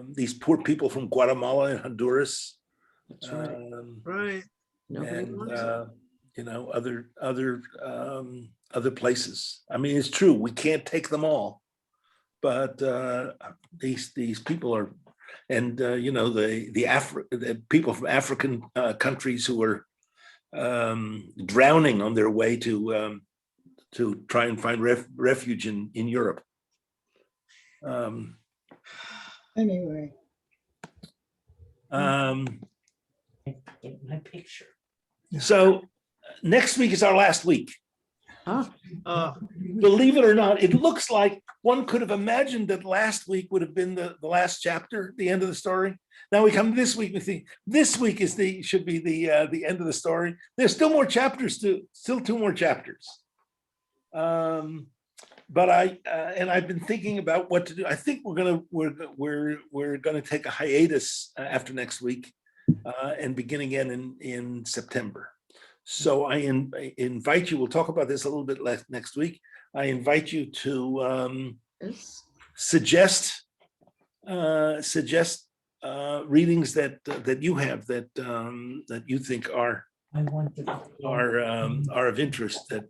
these poor people from Guatemala and Honduras. That's right. Right. Nobody And wants it. other places. I mean, it's true, we can't take them all, but these people are, and the people from African countries who are drowning on their way to try and find refuge in Europe. Anyway. Get my picture. So next week is our last week. Huh? Believe it or not, it looks like one could have imagined that last week would have been the last chapter, the end of the story. Now we come this week, we think this week should be the end of the story. There's still more chapters, still 2 more chapters. but I've been thinking about what to do. I think we're gonna take a hiatus after next week and begin again in September. So I invite you, we'll talk about this a little bit next week. I invite you to Yes. suggest readings that you have that you think I wanted are of interest that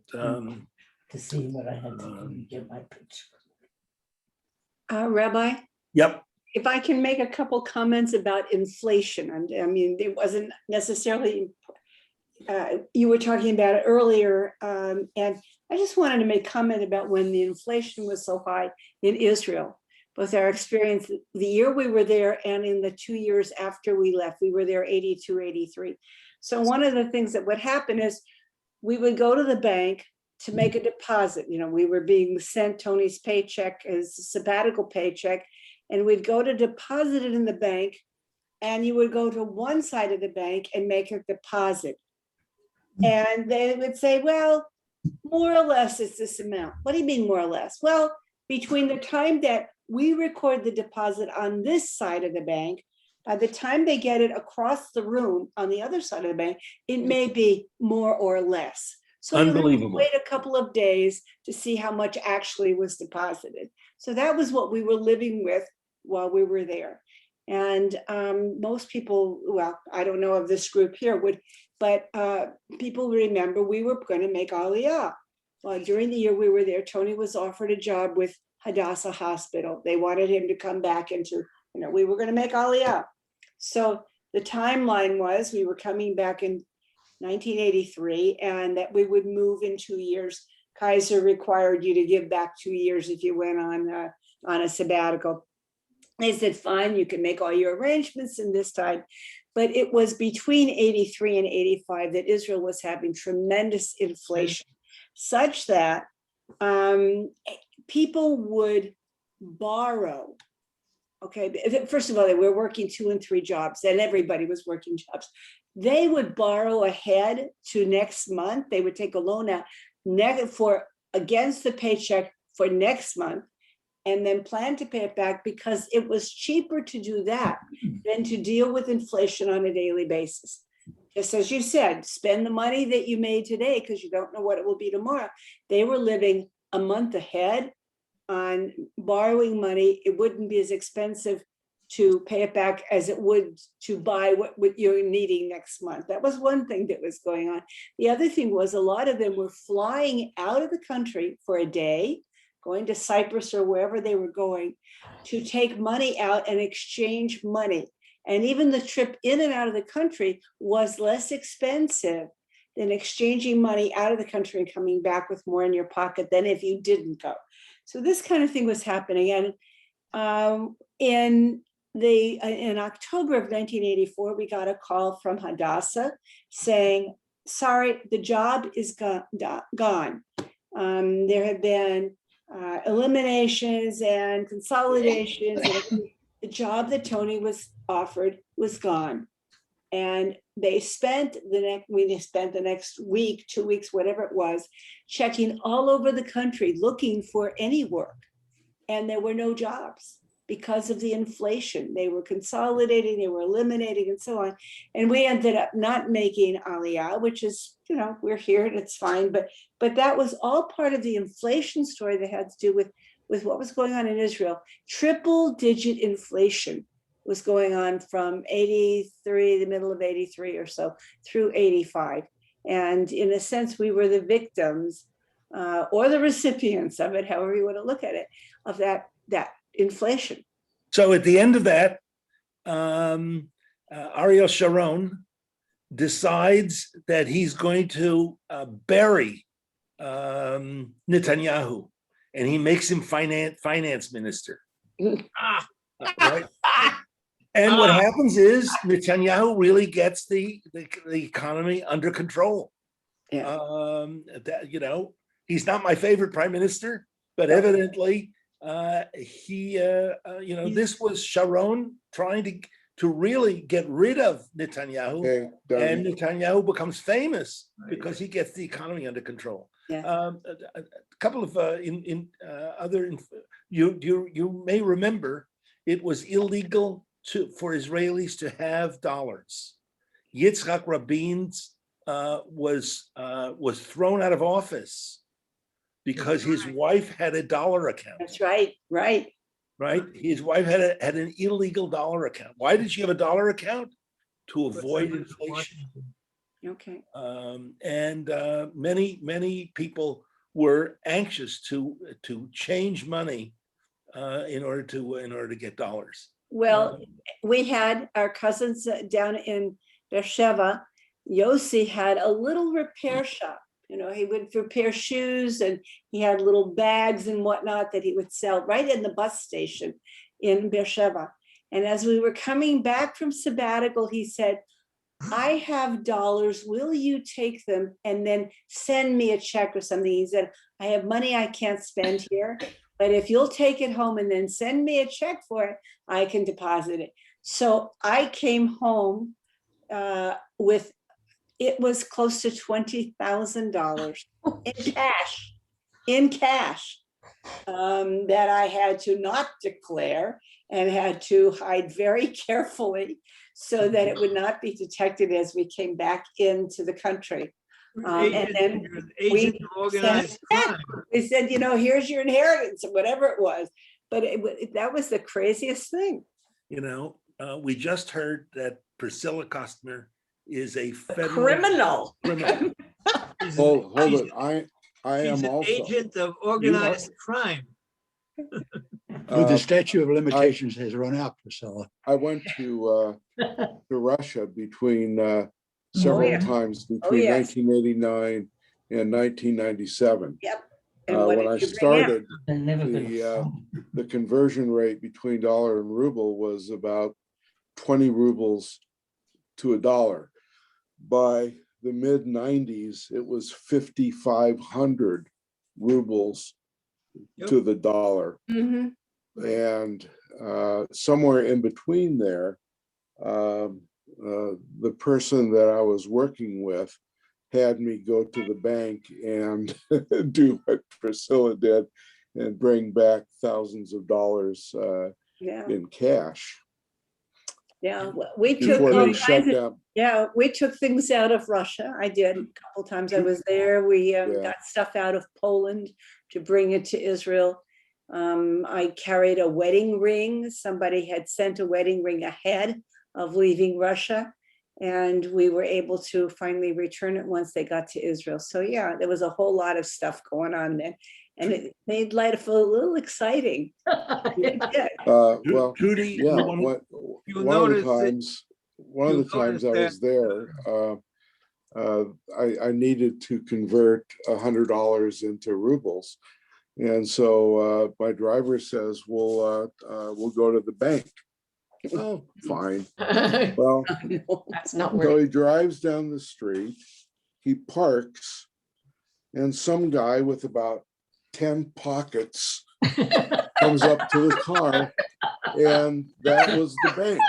to see what I had to get my picture. Rabbi, yep. if I can make a couple comments about inflation, I mean, it wasn't necessarily, you were talking about it earlier, and I just wanted to make comment about when the inflation was so high in Israel, both our experience the year we were there and in the 2 years after we left. We were there 82, 83. So one of the things that would happen is we would go to the bank to make a deposit. You know, we were being sent Tony's paycheck as a sabbatical paycheck, and we'd go to deposit it in the bank, and you would go to one side of the bank and make a deposit. And they would say, well, more or less it's this amount. What do you mean more or less? Well, between the time that we record the deposit on this side of the bank, by the time they get it across the room on the other side of the bank, it may be more or less. So you have to Unbelievable. wait a couple of days to see how much actually was deposited. So that was what we were living with while we were there. And most people, well, I don't know if this group here would, but people remember we were going to make Aliyah. Well, during the year we were there, Tony was offered a job with Hadassah Hospital. They wanted him to come back into, you know, we were going to make Aliyah. So the timeline was we were coming back in 1983, and that we would move in 2 years. Kaiser required you to give back 2 years if you went on a sabbatical. They said, fine, you can make all your arrangements in this time. But it was between 83 and 85 that Israel was having tremendous inflation, such that people would borrow. Okay, first of all, they were working 2 and 3 jobs, and everybody was working jobs. They would borrow ahead to next month. They would take a loan out against the paycheck for next month, and then plan to pay it back, because it was cheaper to do that than to deal with inflation on a daily basis. Just as you said, spend the money that you made today because you don't know what it will be tomorrow. They were living a month ahead on borrowing money. It wouldn't be as expensive to pay it back as it would to buy what you're needing next month. That was one thing that was going on. The other thing was a lot of them were flying out of the country for a day, going to Cyprus or wherever they were going, to take money out and exchange money. And even the trip in and out of the country was less expensive than exchanging money out of the country and coming back with more in your pocket than if you didn't go. So this kind of thing was happening. And in October of 1984, we got a call from Hadassah saying, sorry, the job is gone. There have been eliminations and consolidations. And the job that Tony was offered was gone. And we spent the next week, 2 weeks, whatever it was, checking all over the country, looking for any work. And there were no jobs because of the inflation. They were consolidating, they were eliminating, and so on. And we ended up not making Aliyah, which is, you know, we're here and it's fine. But that was all part of the inflation story that had to do with what was going on in Israel. Triple-digit inflation was going on from 83, the middle of 83 or so, through 85. And in a sense, we were the victims or the recipients of it, however you want to look at it, of that inflation. So at the end of that, Ariel Sharon decides that he's going to bury Netanyahu, and he makes him finance minister. Right? And what happens is Netanyahu really gets the economy under control. Yeah. You know, he's not my favorite prime minister, but evidently this was Sharon trying to really get rid of Netanyahu. Okay, And done. Netanyahu becomes famous Right. because he gets the economy under control. Yeah. A couple of you may remember it was illegal for Israelis to have dollars. Yitzhak Rabin was thrown out of office because his wife had a dollar account. That's right, right. Right? His wife had an illegal dollar account. Why did she have a dollar account? To avoid inflation. Okay. And many people were anxious to change money in order to get dollars. Well, we had our cousins down in Beersheba. Yossi had a little repair shop. You know, he would repair shoes and he had little bags and whatnot that he would sell right in the bus station in Beersheba. And as we were coming back from sabbatical, he said, I have dollars. Will you take them and then send me a check or something? He said, I have money I can't spend here, but if you'll take it home and then send me a check for it, I can deposit it. So I came home with, it was close to $20,000 in cash that I had to not declare and had to hide very carefully so that it would not be detected as we came back into the country. And then You're an agent of organized crime. we said, you know, here's your inheritance or whatever it was. But that was the craziest thing. You know, we just heard that Priscilla Kostner is a federal Criminal. criminal. He's Hold an it. agent- I he's am an also. agent of organized crime. Well, the statute of limitations has run out, Priscilla. I went to Russia between several yeah. times between Oh, yes. 1989 and 1997. And what When did I you bring out? started, I've never been. the conversion rate between dollar and ruble was about 20 rubles to a dollar. By the mid 90s, it was 5,500 rubles to the dollar. Mhm. And somewhere in between there, the person that I was working with had me go to the bank and do what Priscilla did and bring back thousands of dollars Yeah, in cash yeah. Well, we took before all they kinds shut of, down. yeah, we took things out of Russia. I did a couple times I was there. We got stuff out of Poland to bring it to Israel. I carried a wedding ring. Somebody had sent a wedding ring ahead of leaving Russia. And we were able to finally return it once they got to Israel. So yeah, there was a whole lot of stuff going on then. And it made life feel a little exciting. It did. Well, Judy, yeah, you wanna- You'll one of the notice that- times, one of you'll the times I notice was there, I needed to convert $100 into rubles. And so my driver says, we'll go to the bank. Oh, fine. Well, That's not so where, he drives down the street, he parks, and some guy with about 10 pockets comes up to the car, and that was the bank.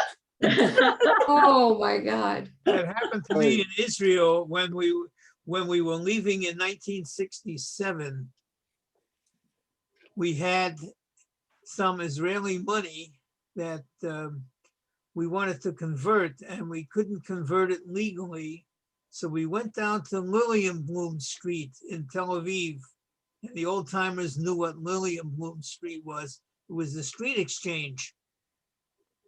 oh my God. That happened to me in Israel when we were leaving in 1967. We had some Israeli money that we wanted to convert, and we couldn't convert it legally. So we went down to Lilienblum Street in Tel Aviv. And the old timers knew what Lilienblum Street was. It was the street exchange.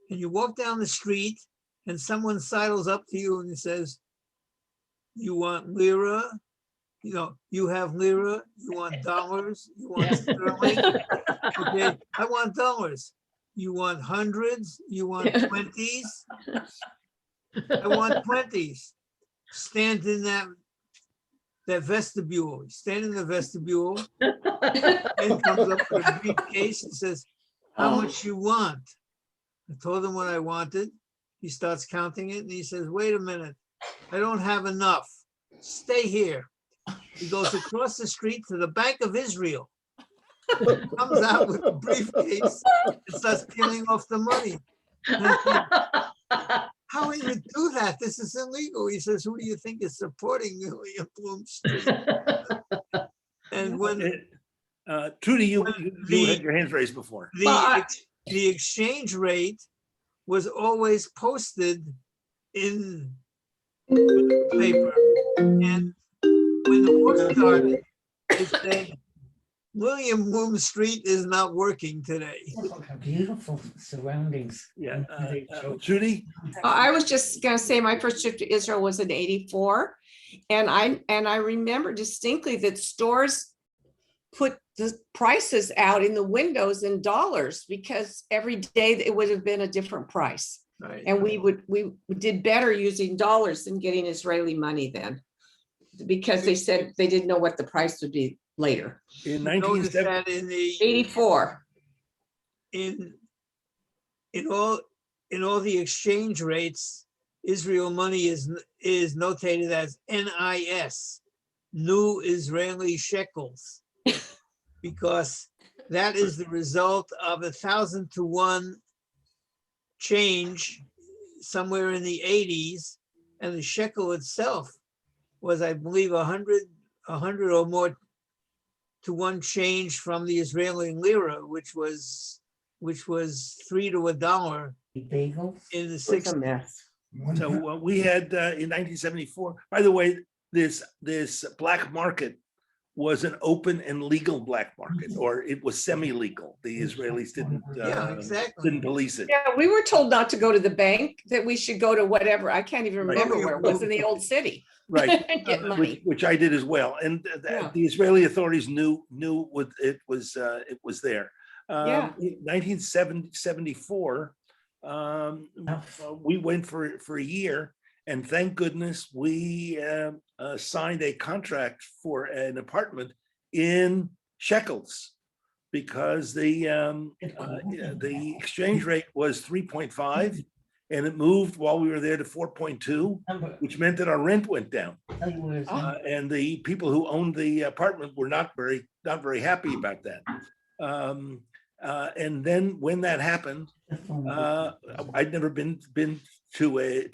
And you walk down the street and someone sidles up to you and says, you want lira? You know, you have lira, you want dollars, you want sterling? Okay, I want dollars. You want hundreds, you want 20s? I want 20s. Stand in that vestibule. Stand in the vestibule and comes up with a briefcase and says, how much you want? I told him what I wanted. He starts counting it and he says, wait a minute, I don't have enough. Stay here. He goes across the street to the Bank of Israel. Comes out with a briefcase and starts peeling off the money. how he would do that? This is illegal. He says, who do you think is supporting William Bloom Street? And when Trudy, you the- had your hands raised before. the exchange rate was always posted in the paper, and when the war started, it said, William Bloom Street is not working today. Beautiful surroundings. Yeah, Trudy? I was just gonna say my first trip to Israel was in '84. And I remember distinctly that stores put the prices out in the windows in dollars because every day it would have been a different price. Right. And we did better using dollars than getting Israeli money then. Because they said they didn't know what the price would be later. In Notice 1970, that in the 84. in all the exchange rates, Israel money is notated as NIS, New Israeli Shekels, because that is the result of 1,000 to 1 change somewhere in the 80s, and the shekel itself was, I believe, 100 or more to 1 change from the Israeli lira, which was 3 to $1 Bagels. in the It's a 60s. mess. so we had in 1974, by the way, this black market was an open and legal black market, or it was semi-legal. The Israelis didn't police it. Yeah, we were told not to go to the bank, that we should go to whatever. I can't even Right. remember where it was in the old city. Right, and get money. which I did as well. And Yeah. the Israeli authorities knew what it was there. Yeah. 1974, we went for a year, and thank goodness we signed a contract for an apartment in shekels, because the exchange rate was 3.5, and it moved while we were there to 4.2, which meant that our rent went down. And the people who owned the apartment were not very happy about that. And then when that happened, I'd never been to a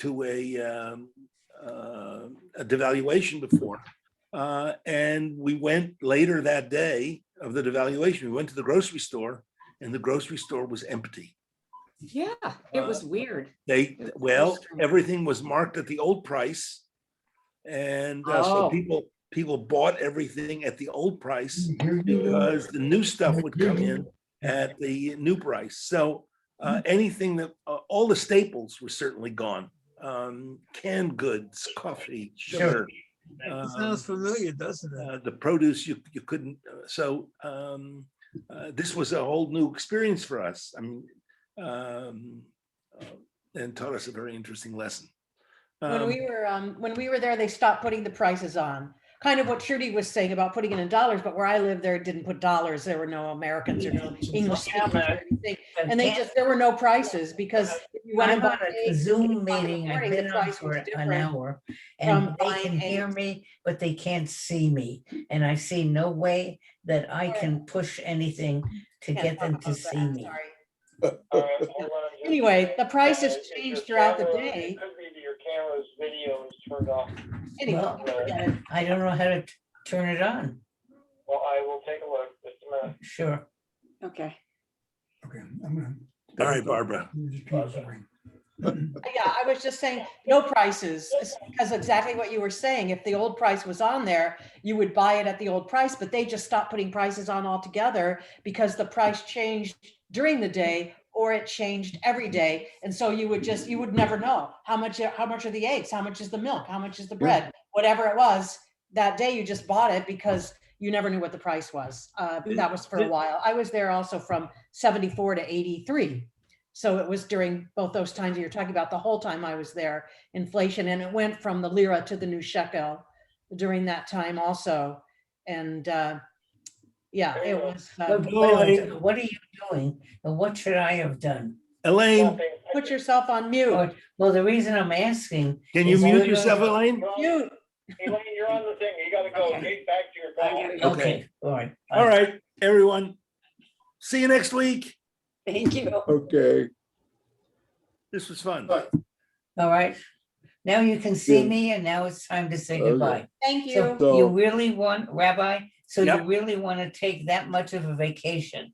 devaluation before, and we went later that day of the devaluation. We went to the grocery store, and the grocery store was empty. Yeah, it was weird. Everything was marked at the old price, and so people bought everything at the old price because the new stuff would come in at the new price. So anything that all the staples were certainly gone. Canned goods, coffee, sugar. It sounds familiar, doesn't it? The produce you couldn't. This was a whole new experience for us. I mean, and taught us a very interesting lesson. When we were there, they stopped putting the prices on. Kind of what Trudy was saying about putting it in dollars, but where I lived there, it didn't put dollars. There were no Americans or no English speakers or anything. And there were no prices, because if you went I'm and on bought a Zoom meeting, I've been on for an hour, and they can hear me, but they can't see me. And I see no way that I can push anything to get them to see me. Anyway, the prices changed throughout the day. Could be that your camera's video is turned off. Anyway, Well, forget it. I don't know how to turn it on. Well, I will take a look, just a minute. Sure. Okay. Okay, I'm gonna. All right, Barbara. Yeah, I was just saying, no prices, because exactly what you were saying. If the old price was on there, you would buy it at the old price, but they just stopped putting prices on altogether because the price changed during the day, or it changed every day. And so you would never know how much are the eggs, how much is the milk, how much is the bread, whatever it was that day, you just bought it because you never knew what the price was. That was for a while. I was there also from 74 to 83. So it was during both those times you're talking about. The whole time I was there, inflation, and it went from the lira to the new shekel during that time also. And yeah, it was. What are you doing? And what should I have done? Elaine, Put yourself on mute. Well, the reason I'm asking. can you is mute we're yourself, gonna- Elaine? Mute. Elaine, you're on the thing, you gotta go, Okay. get back to your call. Okay, all right. All right, everyone. See you next week. Thank you. Okay. This was fun. All right. Now you can see Yeah. me and now it's time to say Okay. goodbye. Thank So you. So- you really want, Rabbi, so you Yep. really want to take that much of a vacation?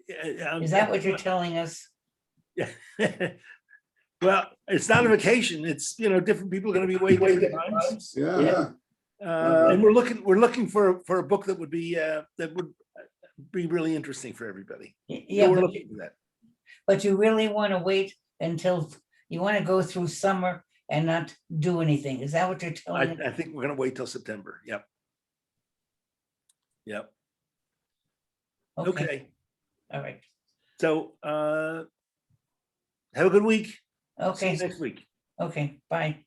Is that what you're telling us? Well, it's not a vacation. It's, different people are gonna be away different times. Yeah. And we're looking for a book that would be really interesting for everybody. So Yeah, we're but looking for that. but you really want to wait until, you want to go through summer and not do anything? Is that what you're telling us? I think we're gonna wait till September. Yep. Yep. Okay. All right, So, have a good week. See you okay, next week. okay, bye.